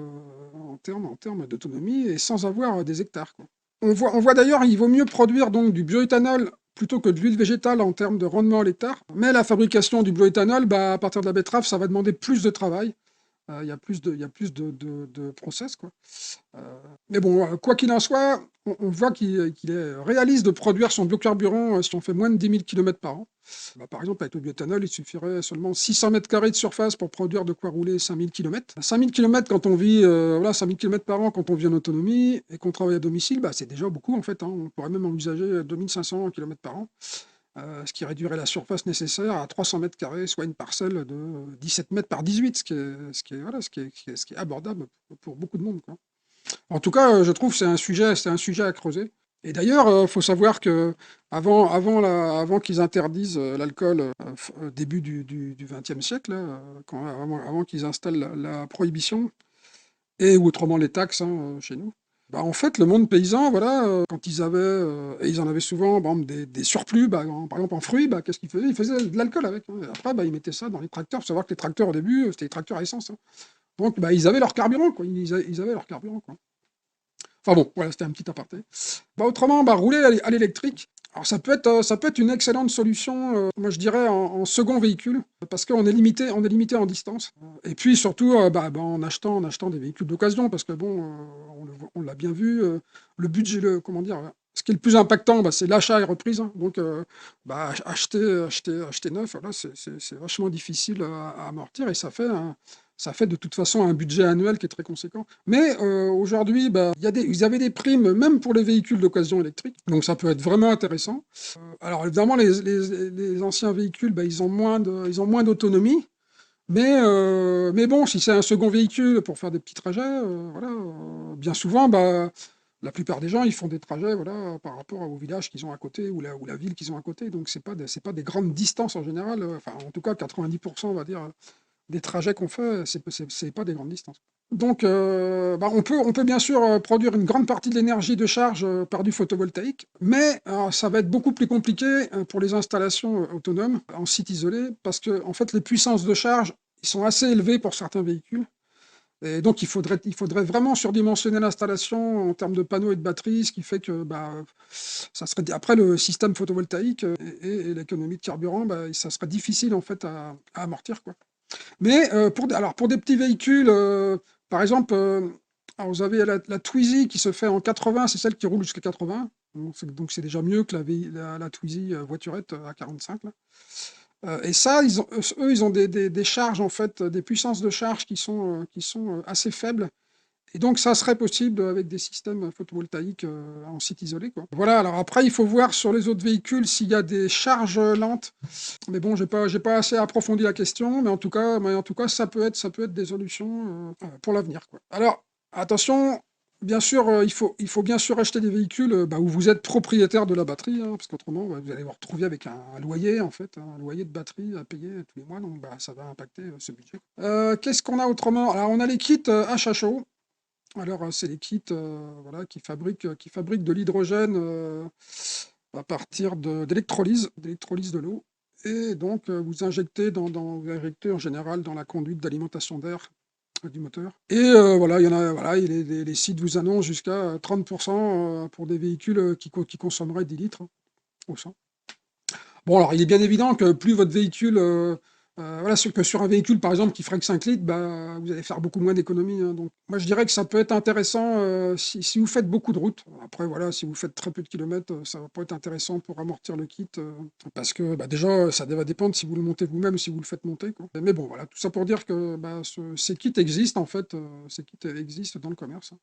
en termes d'autonomie et sans avoir des hectares, quoi. On voit d'ailleurs, il vaut mieux produire donc du bioéthanol plutôt que de l'huile végétale en termes de rendement à l'hectare. Mais la fabrication du bioéthanol, à partir de la betterave, ça va demander plus de travail. Il y a plus de process, quoi. Mais bon, quoi qu'il en soit, on voit qu'il est réaliste de produire son biocarburant si on fait moins de 10 000 km par an. Par exemple, avec le bioéthanol, il suffirait seulement 600 m² de surface pour produire de quoi rouler 5000 km. 5000 km quand on vit, 5000 km par an quand on vit en autonomie et qu'on travaille à domicile, c'est déjà beaucoup en fait, hein. On pourrait même envisager 2500 km par an. Ce qui réduirait la surface nécessaire à 300 m², soit une parcelle de 17 mètres par 18, ce qui est abordable pour beaucoup de monde, quoi. En tout cas, je trouve que c'est un sujet à creuser. Et d'ailleurs, il faut savoir que avant qu'ils interdisent l'alcool, début du XXe siècle, là, avant qu'ils installent la prohibition, et ou autrement les taxes, hein, chez nous, en fait, le monde paysan, voilà, quand ils avaient, et ils en avaient souvent, par exemple, des surplus, par exemple en fruits, qu'est-ce qu'ils faisaient? Ils faisaient de l'alcool avec, hein. Et après, ils mettaient ça dans les tracteurs. Il faut savoir que les tracteurs, au début, c'était des tracteurs à essence, hein. Donc, ils avaient leur carburant, quoi. Ils avaient leur carburant, quoi. Enfin bon, voilà, c'était un petit aparté. Autrement, rouler à l'électrique, alors ça peut être une excellente solution, moi je dirais en second véhicule, parce qu'on est limité en distance. Et puis surtout, en achetant des véhicules d'occasion, parce que bon, on l'a bien vu, le budget, comment dire, ce qui est le plus impactant, c'est l'achat et reprise, hein. Donc, acheter neuf, voilà, c'est vachement difficile à amortir et ça fait de toute façon un budget annuel qui est très conséquent. Mais aujourd'hui, ils avaient des primes même pour les véhicules d'occasion électriques, donc ça peut être vraiment intéressant. Alors évidemment, les anciens véhicules, ils ont moins d'autonomie, mais bon, si c'est un second véhicule pour faire des petits trajets, voilà, bien souvent, la plupart des gens, ils font des trajets, voilà, par rapport au village qu'ils ont à côté ou la ville qu'ils ont à côté, donc c'est pas des grandes distances en général, enfin en tout cas 90%, on va dire, des trajets qu'on fait, c'est pas des grandes distances. Donc, on peut bien sûr produire une grande partie de l'énergie de charge par du photovoltaïque, mais ça va être beaucoup plus compliqué pour les installations autonomes en site isolé, parce que en fait, les puissances de charge ils sont assez élevées pour certains véhicules. Et donc, il faudrait vraiment surdimensionner l'installation en termes de panneaux et de batteries, ce qui fait que ça serait, après le système photovoltaïque et l'économie de carburant, ça serait difficile en fait à amortir, quoi. Mais pour des petits véhicules, par exemple, alors vous avez la Twizy qui se fait en 80, c'est celle qui roule jusqu'à 80. Donc c'est déjà mieux que la Twizy voiturette à 45, là. Et ça, ils ont des charges, en fait, des puissances de charge qui sont assez faibles Et donc ça serait possible avec des systèmes photovoltaïques en site isolé, quoi. Voilà, alors après, il faut voir sur les autres véhicules s'il y a des charges lentes. Mais bon, j'ai pas assez approfondi la question, mais en tout cas, ça peut être des solutions pour l'avenir, quoi. Alors, attention, bien sûr, il faut bien sûr acheter des véhicules où vous êtes propriétaire de la batterie, hein, parce qu'autrement, vous allez vous retrouver avec un loyer, en fait, un loyer de batterie à payer tous les mois, donc ça va impacter ce budget. Qu'est-ce qu'on a autrement? Alors, on a les kits HHO. Alors, c'est des kits voilà, qui fabriquent de l'hydrogène à partir d'électrolyse de l'eau. Et donc, vous injectez en général dans la conduite d'alimentation d'air du moteur. Et voilà, il y en a, voilà, les sites vous annoncent jusqu'à 30% pour des véhicules qui consommeraient 10 litres au 100. Bon, alors, il est bien évident que plus votre véhicule, voilà, que sur un véhicule, par exemple, qui ferait que 5 litres, bah, vous allez faire beaucoup moins d'économies, hein. Donc, moi, je dirais que ça peut être intéressant si vous faites beaucoup de routes. Après, voilà, si vous faites très peu de kilomètres, ça va pas être intéressant pour amortir le kit, parce que bah, déjà, ça va dépendre si vous le montez vous-même ou si vous le faites monter, quoi. Mais bon, voilà, tout ça pour dire que bah, ces kits existent, en fait, ces kits existent dans le commerce, hein.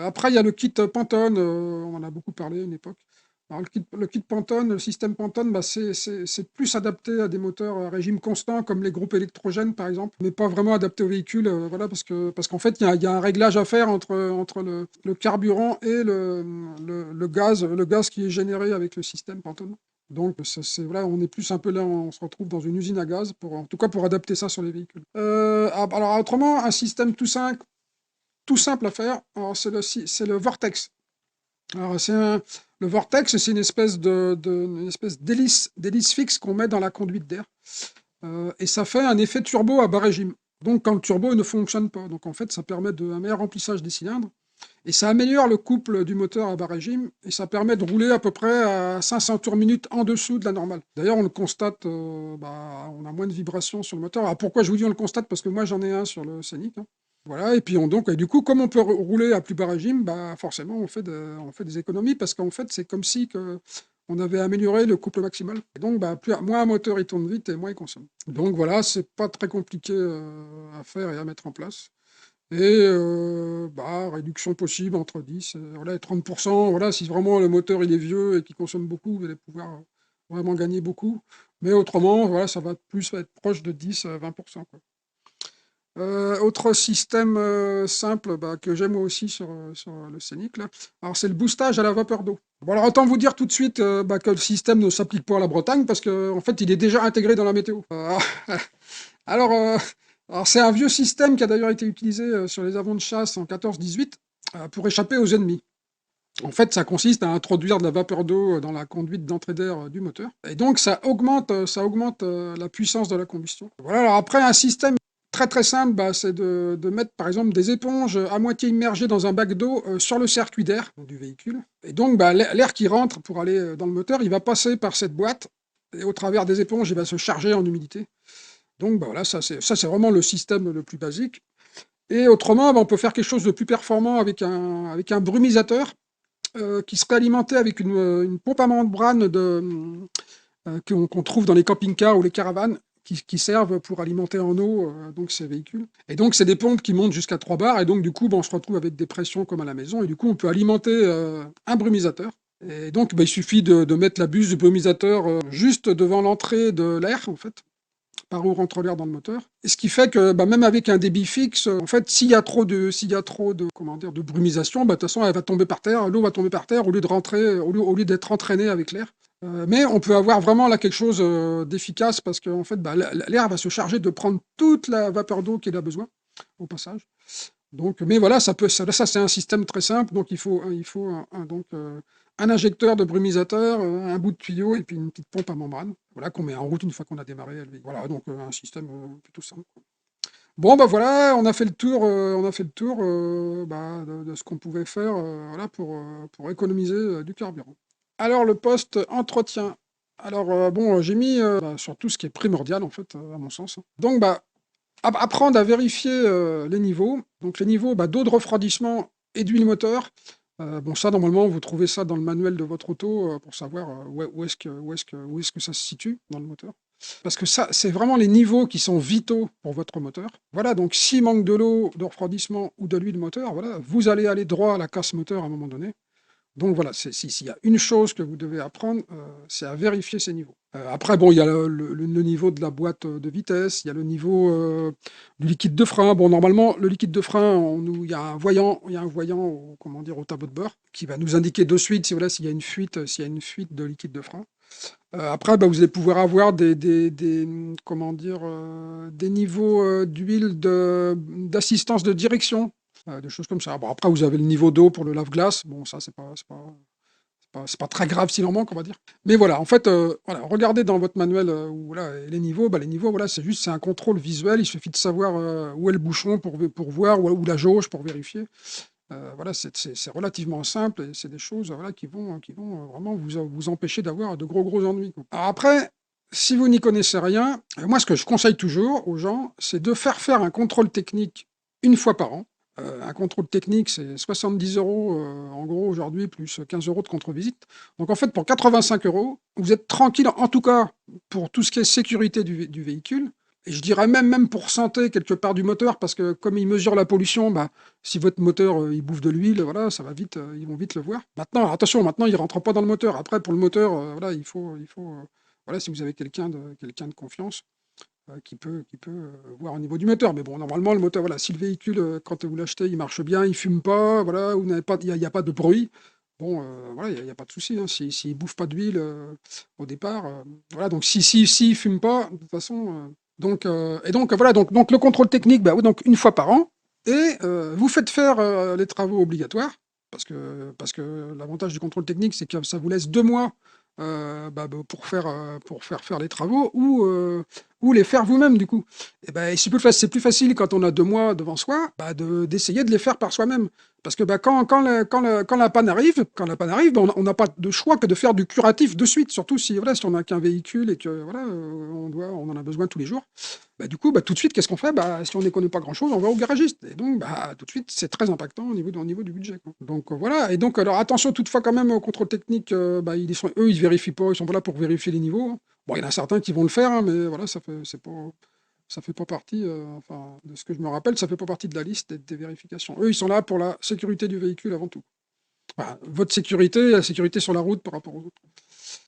Après, il y a le kit Pantone, on en a beaucoup parlé à une époque. Alors, le kit Pantone, le système Pantone, bah, c'est plus adapté à des moteurs à régime constant, comme les groupes électrogènes, par exemple, mais pas vraiment adapté au véhicule, voilà, parce qu'en fait, il y a un réglage à faire entre le carburant et le gaz qui est généré avec le système Pantone. Donc, voilà, on est plus un peu là, on se retrouve dans une usine à gaz, en tout cas pour adapter ça sur les véhicules. Alors, autrement, un système tout simple à faire, c'est le Vortex. Alors, le Vortex, c'est une espèce d'hélice fixe qu'on met dans la conduite d'air. Et ça fait un effet turbo à bas régime. Donc, quand le turbo ne fonctionne pas. Donc, en fait, ça permet un meilleur remplissage des cylindres. Et ça améliore le couple du moteur à bas régime. Et ça permet de rouler à peu près à 500 tours minute en dessous de la normale. D'ailleurs, on le constate, on a moins de vibrations sur le moteur. Alors, pourquoi je vous dis on le constate? Parce que moi, j'en ai un sur le Scénic, hein. Voilà, et puis et du coup, comme on peut rouler à plus bas régime, bah forcément, on fait des économies parce qu'en fait, c'est comme si on avait amélioré le couple maximal. Et donc, bah, moins un moteur il tourne vite et moins il consomme. Donc voilà, c'est pas très compliqué à faire et à mettre en place. Et réduction possible entre 10 voilà, et 30%. Voilà, si vraiment le moteur il est vieux et qu'il consomme beaucoup, vous allez pouvoir vraiment gagner beaucoup. Mais autrement, voilà, ça va être proche de 10-20%, quoi. Autre système simple que j'ai moi aussi sur le Scénic, là. Alors c'est le boostage à la vapeur d'eau. Bon alors autant vous dire tout de suite que le système ne s'applique pas à la Bretagne parce qu'en fait il est déjà intégré dans la météo. Alors, euh, alors c'est un vieux système qui a d'ailleurs été utilisé sur les avions de chasse en 14-18 pour échapper aux ennemis. En fait, ça consiste à introduire de la vapeur d'eau dans la conduite d'entrée d'air du moteur. Et donc, ça augmente la puissance de la combustion. Voilà, alors après, un système très très simple, bah, c'est de mettre par exemple des éponges à moitié immergées dans un bac d'eau sur le circuit d'air du véhicule. Et donc, bah, l'air qui rentre pour aller dans le moteur, il va passer par cette boîte. Et au travers des éponges, il va se charger en humidité. Donc, bah, voilà, ça c'est vraiment le système le plus basique. Et autrement, bah, on peut faire quelque chose de plus performant avec un brumisateur qui serait alimenté avec une pompe à membrane qu'on trouve dans les camping-cars ou les caravanes, qui servent pour alimenter en eau donc ces véhicules. Et donc, c'est des pompes qui montent jusqu'à 3 bars, et donc, du coup, on se retrouve avec des pressions comme à la maison, et du coup, on peut alimenter un brumisateur. Et donc, bah, il suffit de mettre la buse du brumisateur juste devant l'entrée de l'air, en fait, par où rentre l'air dans le moteur. Et ce qui fait que bah, même avec un débit fixe, en fait, s'il y a trop de, comment dire, de brumisation, bah, de toute façon, elle va tomber par terre, l'eau va tomber par terre au lieu de rentrer, au lieu d'être entraînée avec l'air. Mais on peut avoir vraiment là quelque chose d'efficace parce que en fait, bah, l'air va se charger de prendre toute la vapeur d'eau qu'il a besoin au passage. Donc, mais voilà, ça c'est un système très simple. Donc il faut un injecteur de brumisateur, un bout de tuyau et puis une petite pompe à membrane. Voilà qu'on met en route une fois qu'on a démarré. Voilà, donc un système plutôt simple, quoi. Bon bah voilà, on a fait le tour de ce qu'on pouvait faire voilà, pour économiser du carburant. Alors le poste entretien. Alors bon, j'ai mis sur tout ce qui est primordial en fait, à mon sens, hein. Donc bah apprendre à vérifier les niveaux. Donc les niveaux d'eau de refroidissement et d'huile moteur. Bon ça normalement vous trouvez ça dans le manuel de votre auto pour savoir où est-ce que ça se situe dans le moteur. Parce que ça, c'est vraiment les niveaux qui sont vitaux pour votre moteur. Voilà, donc s'il manque de l'eau, de refroidissement ou de l'huile moteur, voilà, vous allez aller droit à la casse moteur à un moment donné. Donc voilà, s'il y a une chose que vous devez apprendre, c'est à vérifier ces niveaux. Après, bon, il y a le niveau de la boîte de vitesse, il y a le niveau du liquide de frein. Bon, normalement, le liquide de frein, il y a un voyant comment dire, au tableau de bord qui va nous indiquer de suite si, voilà, s'il y a une fuite, de liquide de frein. Après, bah, vous allez pouvoir avoir comment dire, des niveaux d'huile d'assistance de direction, des choses comme ça. Bon, après, vous avez le niveau d'eau pour le lave-glace. Bon, ça, c'est pas très grave s'il en manque, on va dire. Mais voilà, en fait, voilà, regardez dans votre manuel où, voilà, les niveaux. Bah, les niveaux, voilà, c'est un contrôle visuel. Il suffit de savoir où est le bouchon pour voir, ou la jauge pour vérifier. Voilà, c'est relativement simple et c'est des choses, voilà, qui vont vraiment vous empêcher d'avoir de gros ennuis, quoi. Alors après, si vous n'y connaissez rien, moi, ce que je conseille toujours aux gens, c'est de faire un contrôle technique une fois par an. Un contrôle technique, c'est 70 euros en gros aujourd'hui, plus 15 euros de contre-visite. Donc en fait, pour 85 euros, vous êtes tranquille, en tout cas pour tout ce qui est sécurité du véhicule. Et je dirais même pour santé quelque part du moteur, parce que comme ils mesurent la pollution, bah, si votre moteur il bouffe de l'huile, voilà, ça va vite, ils vont vite le voir. Maintenant, attention, maintenant ils rentrent pas dans le moteur. Après, pour le moteur, voilà, il faut voilà, si vous avez quelqu'un de confiance qui peut voir au niveau du moteur. Mais bon, normalement, le moteur, voilà, si le véhicule, quand vous l'achetez, il marche bien, il fume pas, voilà, vous n'avez pas, il y a pas de bruit. Bon, voilà, il y a pas de souci, hein. S'il bouffe pas d'huile au départ, voilà. Donc si il fume pas, de toute façon. Donc voilà, donc le contrôle technique, bah, oui, donc une fois par an, et vous faites faire les travaux obligatoires, parce que l'avantage du contrôle technique, c'est que ça vous laisse 2 mois pour faire les travaux, ou les faire vous-même, du coup. Et ben, c'est plus facile quand on a 2 mois devant soi, bah, d'essayer de les faire par soi-même. Parce que bah, quand la panne arrive, bah, on n'a pas de choix que de faire du curatif de suite, surtout si, voilà, si on n'a qu'un véhicule et que voilà, on en a besoin tous les jours. Bah, du coup, bah, tout de suite, qu'est-ce qu'on fait? Bah, si on ne connaît pas grand-chose, on va au garagiste. Et donc, bah, tout de suite, c'est très impactant au niveau du budget, quoi. Donc, voilà. Et donc, alors, attention toutefois quand même au contrôle technique. Bah, eux, ils vérifient pas, ils sont pas là pour vérifier les niveaux, hein. Bon, il y en a certains qui vont le faire, hein, mais voilà, ça fait pas partie, enfin, de ce que je me rappelle, ça fait pas partie de la liste des vérifications. Eux, ils sont là pour la sécurité du véhicule avant tout. Voilà, votre sécurité, la sécurité sur la route par rapport aux autres.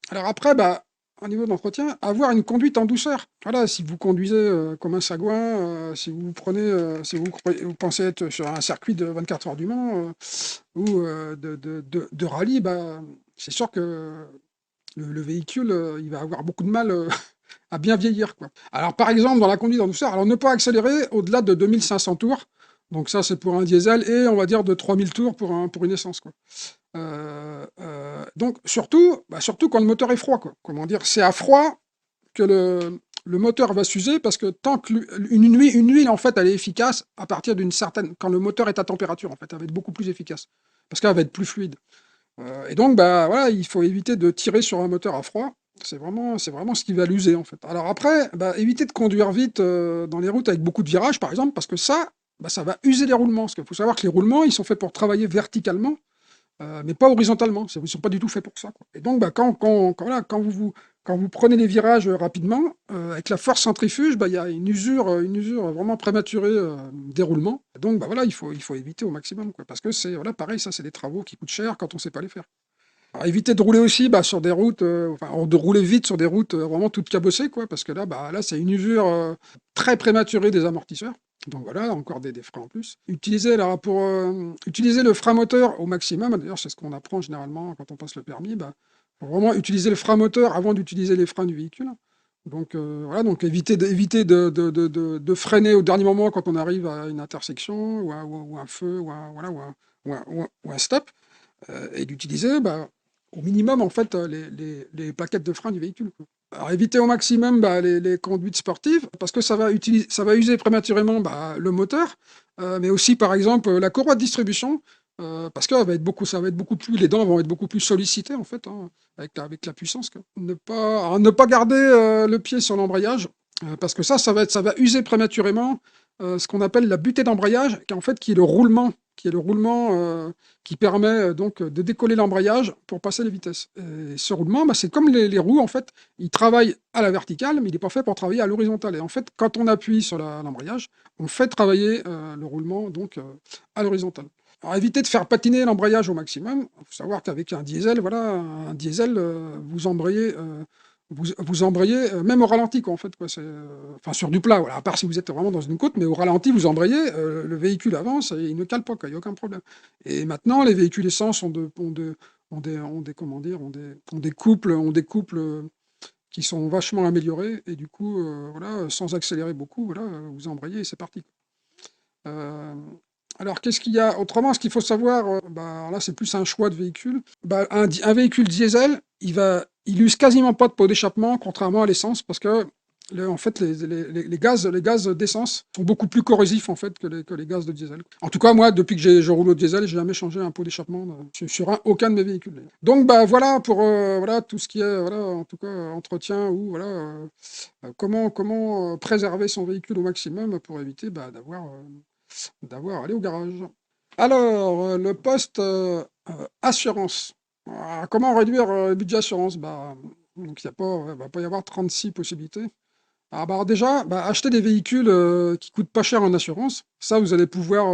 Alors après, bah, au niveau de l'entretien, avoir une conduite en douceur. Voilà, si vous conduisez comme un sagouin, si vous pensez être sur un circuit de 24 heures du Mans ou de rallye, bah, c'est sûr que le véhicule, il va avoir beaucoup de mal à bien vieillir, quoi. Alors, par exemple, dans la conduite en douceur, alors ne pas accélérer au-delà de 2500 tours. Donc ça, c'est pour un diesel, et on va dire de 3000 tours pour une essence, quoi. Donc surtout quand le moteur est froid, quoi. Comment dire, c'est à froid que le moteur va s'user, parce que tant que une huile, en fait, elle est efficace à partir d'une certaine, quand le moteur est à température, en fait, elle va être beaucoup plus efficace parce qu'elle va être plus fluide. Et donc, bah, voilà, il faut éviter de tirer sur un moteur à froid. C'est vraiment ce qui va l'user, en fait. Alors après, bah, éviter de conduire vite dans les routes avec beaucoup de virages, par exemple, parce que ça, bah, ça va user les roulements. Parce qu'il faut savoir que les roulements, ils sont faits pour travailler verticalement, mais pas horizontalement. Ils ne sont pas du tout faits pour ça, quoi. Et donc, bah, voilà, quand vous prenez les virages rapidement, avec la force centrifuge, bah, il y a une usure vraiment prématurée des roulements. Donc, bah, voilà, il faut éviter au maximum, quoi, parce que c'est, voilà, pareil, ça, c'est des travaux qui coûtent cher quand on ne sait pas les faire. Alors, éviter de rouler aussi, bah, sur des routes, enfin, de rouler vite sur des routes vraiment toutes cabossées, quoi, parce que là, c'est une usure très prématurée des amortisseurs. Donc voilà, encore des freins en plus. Utiliser le frein moteur au maximum, d'ailleurs, c'est ce qu'on apprend généralement quand on passe le permis, bah, faut vraiment utiliser le frein moteur avant d'utiliser les freins du véhicule. Donc voilà, donc éviter de freiner au dernier moment quand on arrive à une intersection, ou un feu, voilà, ou un stop, et d'utiliser, bah, au minimum, en fait, les plaquettes de frein du véhicule, quoi. Alors éviter au maximum, bah, les conduites sportives, parce que ça va user prématurément, bah, le moteur, mais aussi, par exemple, la courroie de distribution, parce que ça va être beaucoup plus, les dents vont être beaucoup plus sollicitées, en fait, hein, avec la puissance, quoi. Ne pas garder le pied sur l'embrayage, parce que ça va user prématurément ce qu'on appelle la butée d'embrayage, qui est le roulement qui est le roulement qui permet donc de décoller l'embrayage pour passer les vitesses. Et ce roulement, bah, c'est comme les roues, en fait, il travaille à la verticale, mais il n'est pas fait pour travailler à l'horizontale. Et en fait, quand on appuie sur l'embrayage, on fait travailler le roulement donc à l'horizontale. Alors, évitez de faire patiner l'embrayage au maximum. Il faut savoir qu'avec un diesel, voilà, un diesel, vous embrayez, vous embrayez même au ralenti, quoi, en fait, quoi. Enfin, sur du plat, voilà, à part si vous êtes vraiment dans une côte, mais au ralenti, vous embrayez, le véhicule avance et il ne cale pas, quoi, il n'y a aucun problème. Et maintenant, les véhicules essence comment dire, ont des couples qui sont vachement améliorés, et du coup, voilà, sans accélérer beaucoup, voilà, vous embrayez et c'est parti. Euh, alors, qu'est-ce qu'il y a autrement? Ce qu'il faut savoir, bah, là, c'est plus un choix de véhicule. Bah, un véhicule diesel, il use quasiment pas de pot d'échappement, contrairement à l'essence, parce que en fait, les gaz d'essence sont beaucoup plus corrosifs en fait que les gaz de diesel. En tout cas, moi, depuis que je roule au diesel, j'ai jamais changé un pot d'échappement sur aucun de mes véhicules, d'ailleurs. Donc, bah voilà pour voilà tout ce qui est voilà en tout cas entretien ou voilà comment préserver son véhicule au maximum pour éviter bah, d'avoir à aller au garage. Alors, le poste assurance. Comment réduire le budget assurance? Bah, donc, va pas y avoir 36 possibilités. Ah bah déjà, bah, acheter des véhicules qui coûtent pas cher en assurance. Ça, vous allez pouvoir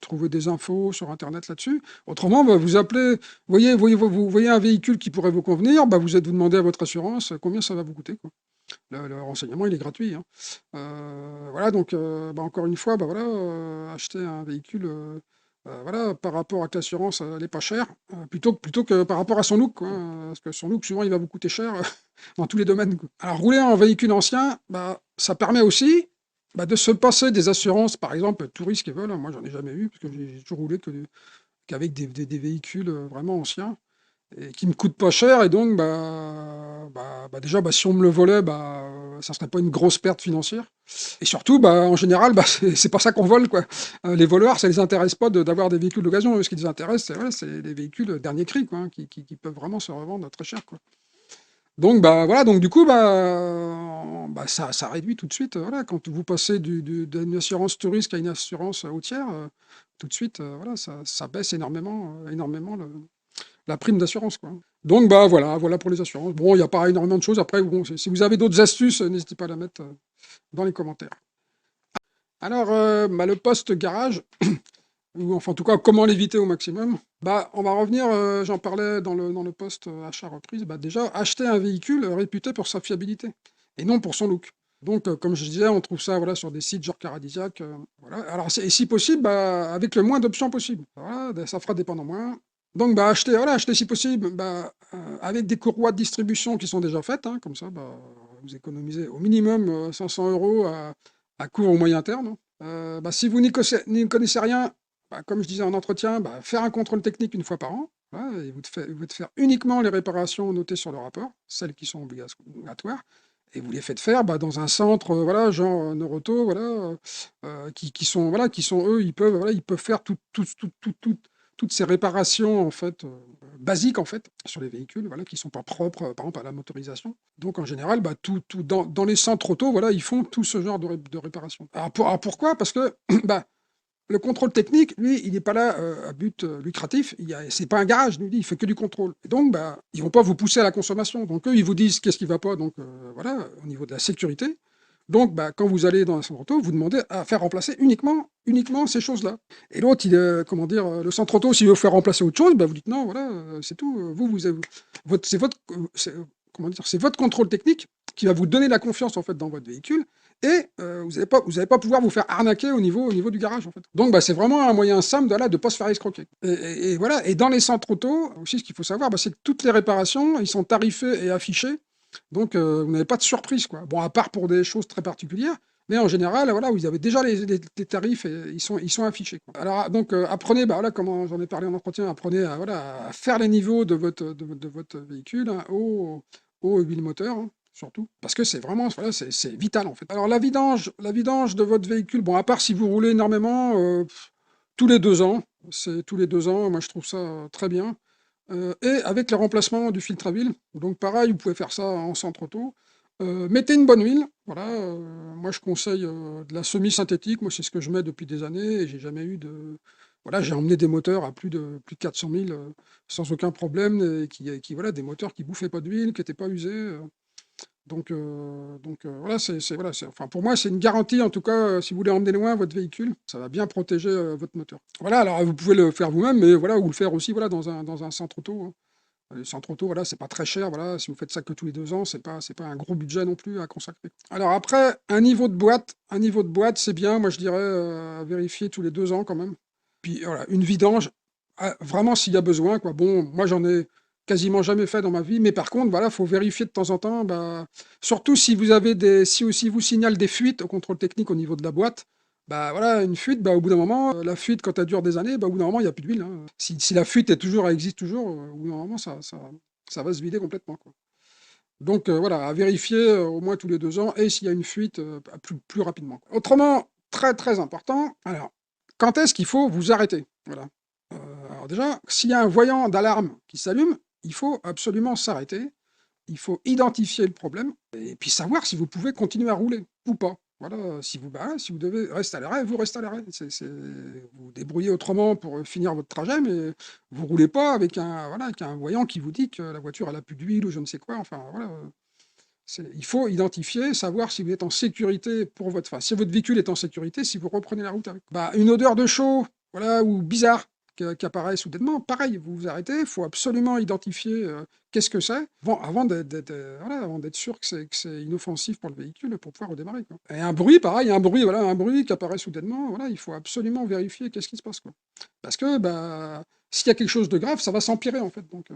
trouver des infos sur Internet là-dessus. Autrement, bah, vous appelez, vous voyez un véhicule qui pourrait vous convenir, bah, vous demandez à votre assurance combien ça va vous coûter, quoi. Le renseignement, il est gratuit, hein. Voilà, donc bah, encore une fois, bah, voilà, acheter un véhicule voilà, par rapport à que l'assurance, elle n'est pas chère, plutôt que par rapport à son look, quoi, parce que son look, souvent, il va vous coûter cher dans tous les domaines, quoi. Alors, rouler en véhicule ancien, bah, ça permet aussi bah, de se passer des assurances, par exemple, tout risque et vol, hein. Moi, j'en ai jamais eu, parce que j'ai toujours roulé qu'avec des véhicules vraiment anciens et qui me coûte pas cher et donc déjà bah, si on me le volait bah ça serait pas une grosse perte financière et surtout bah en général bah c'est pas ça qu'on vole quoi. Les voleurs ça les intéresse pas d'avoir des véhicules d'occasion. Ce qui les intéresse c'est voilà, c'est les véhicules dernier cri quoi, hein, qui peuvent vraiment se revendre très cher quoi. Donc bah voilà, donc du coup bah ça réduit tout de suite voilà quand vous passez d'une assurance tout risque à une assurance routière tout de suite voilà ça baisse énormément la prime d'assurance, quoi. Donc, bah voilà pour les assurances. Bon, il n'y a pas énormément de choses. Après, bon, si vous avez d'autres astuces, n'hésitez pas à la mettre dans les commentaires. Alors, bah, le poste garage, ou enfin, en tout cas, comment l'éviter au maximum. Bah, on va revenir, j'en parlais dans le poste achat reprise. Bah, déjà, acheter un véhicule réputé pour sa fiabilité et non pour son look. Donc, comme je disais, on trouve ça voilà, sur des sites genre Caradisiac. Voilà. Alors, et si possible, bah, avec le moins d'options possible. Voilà, ça fera dépendant moins. Donc, bah, acheter si possible bah, avec des courroies de distribution qui sont déjà faites. Hein, comme ça, bah, vous économisez au minimum 500 euros à court ou moyen terme, hein. Bah, si vous n'y connaissez rien, bah, comme je disais en entretien, bah, faire un contrôle technique une fois par an. Voilà, et vous de faire uniquement les réparations notées sur le rapport, celles qui sont obligatoires. Et vous les faites faire bah, dans un centre, voilà, genre Neuroto, voilà, qui sont eux, ils peuvent faire toutes ces réparations en fait basiques en fait sur les véhicules, voilà, qui sont pas propres, par exemple à la motorisation. Donc en général, bah, dans les centres auto, voilà, ils font tout ce genre de réparation. Alors pourquoi? Parce que bah, le contrôle technique, lui, il n'est pas là à but lucratif. C'est pas un garage, lui, il fait que du contrôle. Et donc, bah, ils vont pas vous pousser à la consommation. Donc, eux, ils vous disent qu'est-ce qui va pas. Donc, voilà, au niveau de la sécurité. Donc, bah, quand vous allez dans un centre auto, vous demandez à faire remplacer uniquement ces choses-là. Et l'autre, comment dire, le centre auto, s'il veut faire remplacer autre chose, bah, vous dites non, voilà, c'est tout. C'est votre contrôle technique qui va vous donner la confiance en fait dans votre véhicule et vous n'allez pas pouvoir vous faire arnaquer au niveau du garage en fait. Donc bah, c'est vraiment un moyen simple de ne pas se faire escroquer. Et voilà, et dans les centres auto, aussi ce qu'il faut savoir, bah, c'est que toutes les réparations, ils sont tarifés et affichés, donc vous n'avez pas de surprise quoi. Bon, à part pour des choses très particulières, mais en général, voilà, vous avez déjà les tarifs et ils sont affichés, quoi. Alors donc apprenez, bah, voilà, comme j'en ai parlé en entretien, apprenez voilà, à faire les niveaux de votre véhicule, hein, au huile moteur, hein, surtout, parce que c'est vraiment, voilà, c'est vital en fait. Alors la vidange de votre véhicule, bon, à part si vous roulez énormément, tous les 2 ans, c'est tous les 2 ans, moi je trouve ça très bien. Et avec le remplacement du filtre à huile, donc pareil, vous pouvez faire ça en centre auto. Mettez une bonne huile, voilà, moi je conseille, de la semi-synthétique, moi c'est ce que je mets depuis des années et j'ai jamais eu de voilà, j'ai emmené des moteurs à plus de 400 000, sans aucun problème et qui voilà, des moteurs qui bouffaient pas d'huile, qui étaient pas usés, voilà, voilà, c'est enfin pour moi c'est une garantie en tout cas, si vous voulez emmener loin votre véhicule, ça va bien protéger, votre moteur. Voilà, alors vous pouvez le faire vous-même, mais voilà, ou le faire aussi, voilà, dans un centre auto, hein. Les centres auto, voilà, c'est pas très cher, voilà, si vous faites ça que tous les 2 ans, c'est pas un gros budget non plus à consacrer. Alors après, un niveau de boîte, c'est bien, moi je dirais, vérifier tous les 2 ans quand même. Puis voilà, une vidange, vraiment s'il y a besoin, quoi. Bon, moi j'en ai quasiment jamais fait dans ma vie, mais par contre, voilà, faut vérifier de temps en temps, bah, surtout si vous avez si aussi vous signale des fuites au contrôle technique au niveau de la boîte, bah voilà, une fuite, bah, au bout d'un moment, la fuite quand elle dure des années, bah, au bout d'un moment, il y a plus d'huile, hein. Si la fuite existe toujours, au bout d'un moment, ça va se vider complètement, quoi. Donc voilà, à vérifier, au moins tous les 2 ans et s'il y a une fuite, bah, plus rapidement, quoi. Autrement, très, très important, alors, quand est-ce qu'il faut vous arrêter? Voilà. Heu, alors déjà, s'il y a un voyant d'alarme qui s'allume, il faut absolument s'arrêter. Il faut identifier le problème et puis savoir si vous pouvez continuer à rouler ou pas. Voilà, si vous devez rester à l'arrêt, vous restez à l'arrêt. Vous vous débrouillez autrement pour, finir votre trajet, mais vous roulez pas avec un voyant qui vous dit que la voiture elle a plus d'huile ou je ne sais quoi, enfin voilà, il faut identifier, savoir si vous êtes en sécurité si votre véhicule est en sécurité, si vous reprenez la route avec. Bah, une odeur de chaud, voilà, ou bizarre qui apparaît soudainement, pareil, vous vous arrêtez, il faut absolument identifier, qu'est-ce que c'est, avant d'être sûr que c'est inoffensif pour le véhicule pour pouvoir redémarrer, quoi. Et un bruit, pareil, un bruit qui apparaît soudainement, voilà, il faut absolument vérifier qu'est-ce qui se passe, quoi. Parce que, bah, s'il y a quelque chose de grave, ça va s'empirer, en fait, donc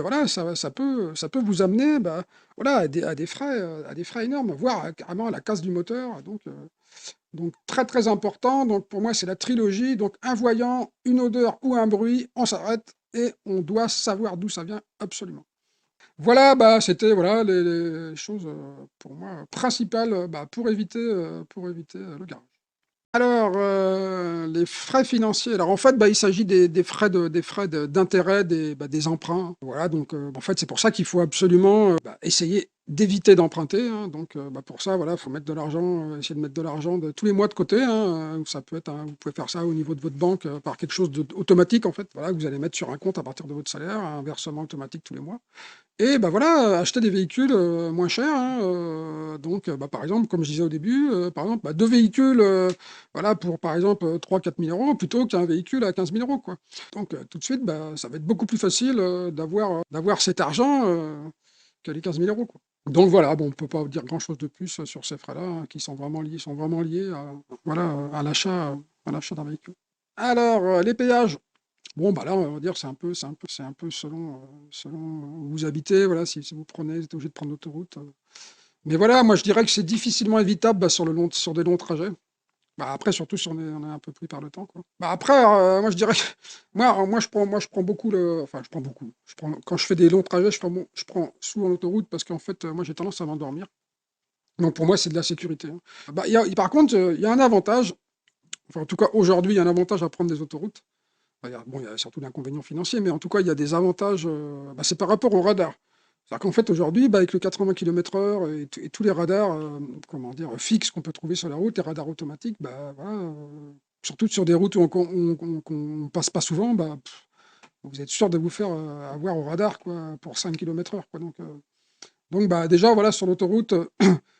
voilà, ça peut vous amener, bah, voilà, à des frais énormes, voire carrément à la casse du moteur. Donc très très important. Donc pour moi, c'est la trilogie. Donc un voyant, une odeur ou un bruit, on s'arrête et on doit savoir d'où ça vient absolument. Voilà, bah c'était voilà les choses pour moi principales bah, pour éviter le garage. Alors, les frais financiers, alors en fait, bah, il s'agit des frais d'intérêt, des emprunts. Voilà, donc en fait, c'est pour ça qu'il faut absolument, bah, essayer d'éviter d'emprunter, hein. Donc bah, pour ça, voilà, il faut mettre de l'argent, essayer de mettre de l'argent de tous les mois de côté, hein, ça peut être vous pouvez faire ça au niveau de votre banque, par quelque chose d'automatique, en fait. Voilà, que vous allez mettre sur un compte à partir de votre salaire, un versement automatique tous les mois. Et bah, voilà, acheter des véhicules, moins chers, hein, donc bah, par exemple, comme je disais au début, par exemple, bah, 2 véhicules, voilà, pour par exemple, 3 000 – 4 000 € plutôt qu'un véhicule à 15 000 € quoi. Donc tout de suite, bah, ça va être beaucoup plus facile, d'avoir cet argent, que les 15 000 € quoi. Donc voilà, bon, on peut pas dire grand chose de plus, sur ces frais-là, hein, qui sont vraiment liés à voilà, à l'achat d'un véhicule. Alors, les péages. Bon, bah, là, on va dire, c'est un peu selon où vous habitez, voilà, si vous êtes obligé de prendre l'autoroute, mais voilà, moi, je dirais que c'est difficilement évitable, bah, sur des longs trajets. Bah, après, surtout si on est un peu pris par le temps, quoi. Bah, après, moi, je dirais que moi, je prends beaucoup enfin, je prends beaucoup. Quand je fais des longs trajets, je prends souvent l'autoroute parce qu'en fait, moi, j'ai tendance à m'endormir. Donc pour moi, c'est de la sécurité, hein. Bah, par contre, il y a un avantage, enfin, en tout cas, aujourd'hui, il y a un avantage à prendre des autoroutes. Bah, il y a surtout l'inconvénient financier, mais en tout cas, il y a des avantages, bah, c'est par rapport au radar. C'est-à-dire qu'en fait, aujourd'hui, bah, avec le 80 km/h et tous les radars, comment dire, fixes qu'on peut trouver sur la route, les radars automatiques, bah, voilà, surtout sur des routes où on passe pas souvent, bah, vous êtes sûr de vous faire, avoir au radar, quoi, pour 5 km/h, quoi. Donc bah, déjà, voilà, sur l'autoroute,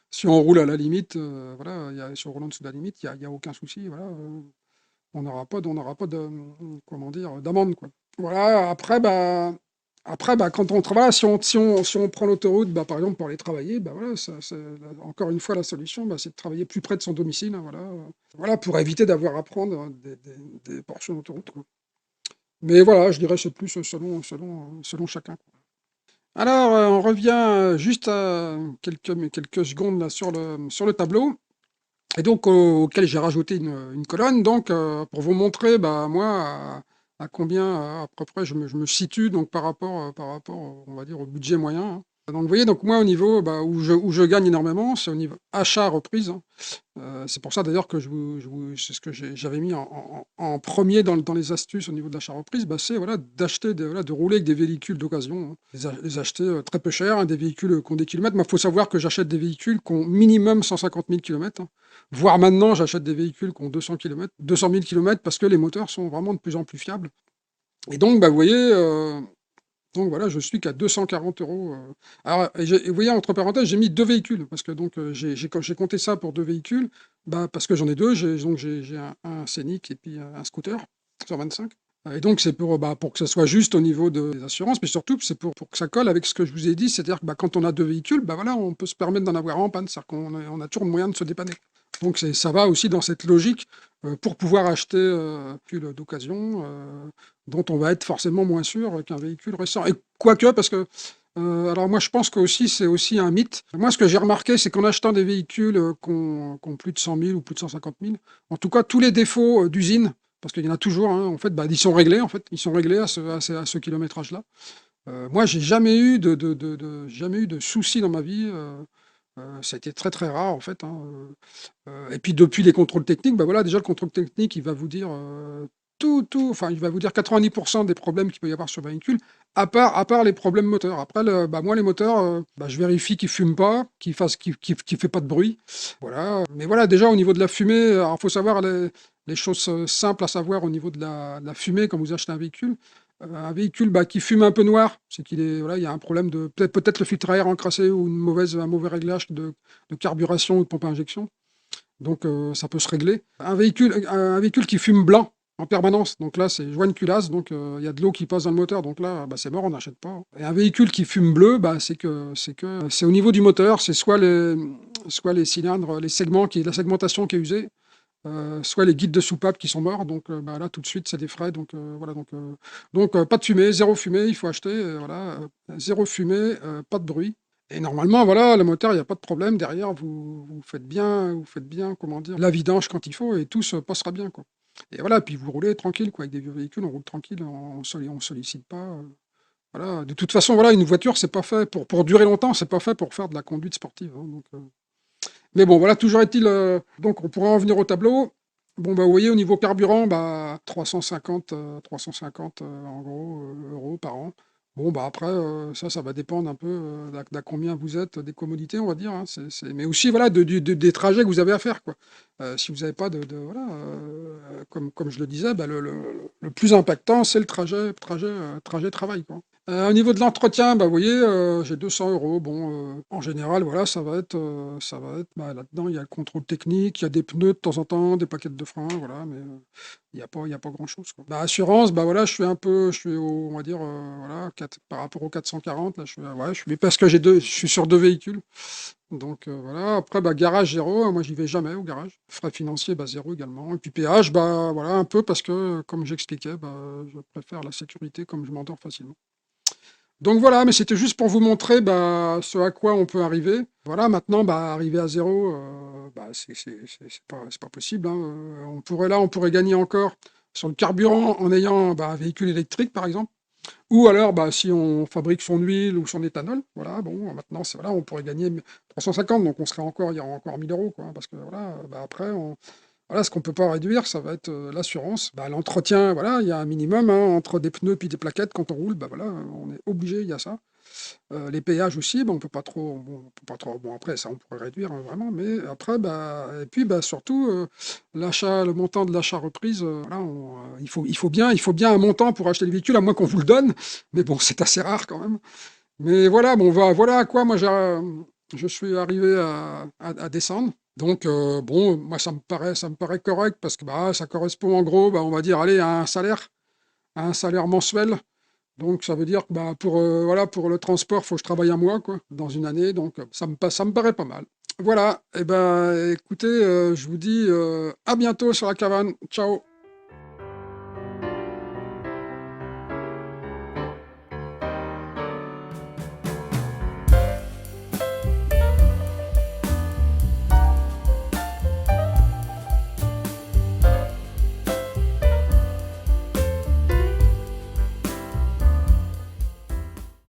si on roule à la limite, voilà, si on roule en dessous de la limite, il y a aucun souci, voilà, on n'aura pas de, comment dire, d'amende, quoi. Voilà, après, bah, quand on travaille, si on prend l'autoroute, bah, par exemple, pour aller travailler, bah, voilà, encore une fois, la solution, bah, c'est de travailler plus près de son domicile, hein, voilà, pour éviter d'avoir à prendre des portions d'autoroute, quoi. Mais voilà, je dirais que c'est plus selon chacun, quoi. Alors, on revient juste à quelques secondes là, sur le tableau. Et donc auquel j'ai rajouté une colonne donc pour vous montrer, bah, moi, à combien, à peu près je me situe donc par rapport, on va dire au budget moyen, hein. Donc vous voyez, donc moi au niveau où je gagne énormément, c'est au niveau achat reprise, hein. C'est pour ça d'ailleurs que c'est ce que j'avais mis en premier dans les astuces au niveau de l'achat reprise, c'est voilà, d'acheter, voilà, de rouler avec des véhicules d'occasion, hein. Les acheter très peu cher, hein, des véhicules qui ont des kilomètres. Moi, il faut savoir que j'achète des véhicules qui ont minimum 150 000 km, hein. Voire maintenant, j'achète des véhicules qui ont 200 km, 200 000 km parce que les moteurs sont vraiment de plus en plus fiables. Et donc, vous voyez, donc voilà, je suis qu'à 240 €. Alors, et vous voyez, entre parenthèses, j'ai mis deux véhicules, parce que donc j'ai compté ça pour deux véhicules, parce que j'en ai deux, j'ai un Scénic et puis un scooter sur 25. Et donc c'est pour que ça soit juste au niveau des assurances, mais surtout c'est pour que ça colle avec ce que je vous ai dit, c'est-à-dire que quand on a deux véhicules, voilà, on peut se permettre d'en avoir un en panne, c'est-à-dire on a toujours moyen de se dépanner. Donc ça va aussi dans cette logique pour pouvoir acheter un véhicule d'occasion dont on va être forcément moins sûr qu'un véhicule récent. Et quoique, parce que alors moi je pense que aussi c'est aussi un mythe. Moi ce que j'ai remarqué, c'est qu'en achetant des véhicules qui ont plus de 100 000 ou plus de 150 000, en tout cas tous les défauts d'usine, parce qu'il y en a toujours, hein, en fait, ils sont réglés, ils sont réglés à ce kilométrage-là. Moi j'ai jamais eu jamais eu de soucis dans ma vie. Ça a été très très rare en fait, hein. Et puis depuis les contrôles techniques, voilà, déjà le contrôle technique, il va vous dire enfin il va vous dire 90% des problèmes qu'il peut y avoir sur le véhicule, à part les problèmes moteurs. Après, moi les moteurs, je vérifie qu'ils fument pas, qu'ils fait pas de bruit. Voilà. Mais voilà, déjà au niveau de la fumée, alors il faut savoir les choses simples à savoir au niveau de la fumée quand vous achetez un véhicule. Un véhicule qui fume un peu noir, c'est qu'il est, voilà, il y a un problème de peut-être le filtre à air encrassé ou un mauvais réglage de carburation ou de pompe à injection. Donc ça peut se régler. Un véhicule qui fume blanc en permanence, donc là c'est joint de culasse, donc il y a de l'eau qui passe dans le moteur, donc là c'est mort, on n'achète pas. Et un véhicule qui fume bleu, c'est au niveau du moteur, c'est soit les cylindres, la segmentation qui est usée, soit les guides de soupape qui sont morts, donc là tout de suite c'est des frais, donc voilà, donc pas de fumée, zéro fumée, il faut acheter, voilà, zéro fumée, pas de bruit. Et normalement, voilà, le moteur, il n'y a pas de problème. Derrière, vous faites bien, comment dire, la vidange quand il faut et tout se passera bien, quoi. Et voilà, puis vous roulez tranquille, quoi, avec des vieux véhicules, on roule tranquille, on sollicite pas. Voilà. De toute façon, voilà, une voiture, c'est pas fait pour durer longtemps, c'est pas fait pour faire de la conduite sportive, hein, donc, mais bon, voilà, toujours est-il, donc on pourra en venir au tableau. Bon, vous voyez, au niveau carburant, 350 en gros, euros par an. Bon, après, ça va dépendre un peu d'à combien vous êtes, des commodités, on va dire, hein. Mais aussi, voilà, des trajets que vous avez à faire, quoi. Si vous n'avez pas voilà, comme je le disais, le plus impactant, c'est le trajet travail, quoi. Au niveau de l'entretien, vous voyez, j'ai 200 €. Bon, en général, voilà, là-dedans, il y a le contrôle technique, il y a des pneus de temps en temps, des plaquettes de frein, voilà, mais il y a pas grand-chose, quoi. Assurance, voilà, je suis on va dire, voilà, par rapport aux 440, là, parce que je suis sur deux véhicules. Donc voilà, après, garage zéro, hein, moi j'y vais jamais au garage. Frais financiers, zéro également. Et puis péage, voilà, un peu parce que, comme j'expliquais, je préfère la sécurité comme je m'endors facilement. Donc voilà, mais c'était juste pour vous montrer ce à quoi on peut arriver. Voilà, maintenant, arriver à zéro, c'est pas possible, hein. On pourrait gagner encore sur le carburant en ayant un véhicule électrique, par exemple. Ou alors, si on fabrique son huile ou son éthanol, voilà, bon, maintenant, voilà, on pourrait gagner 350, donc il y aura encore 1 000 €, quoi, parce que voilà, après, voilà, ce qu'on peut pas réduire, ça va être l'assurance. L'entretien, voilà, il y a un minimum, hein, entre des pneus puis des plaquettes, quand on roule, voilà, on est obligé, il y a ça. Les péages aussi, on peut pas trop, bon après ça on pourrait réduire, hein, vraiment, mais après, et puis surtout, le montant de l'achat reprise, voilà, il faut bien un montant pour acheter le véhicule, à moins qu'on vous le donne, mais bon, c'est assez rare quand même. Mais voilà, bon, voilà à quoi moi je suis arrivé à descendre. Donc bon, moi ça me paraît correct parce que ça correspond en gros, on va dire, allez, à un salaire mensuel. Donc ça veut dire que voilà, pour le transport, il faut que je travaille un mois, quoi, dans une année, donc ça me paraît pas mal. Voilà, et écoutez, je vous dis à bientôt sur la cabane. Ciao.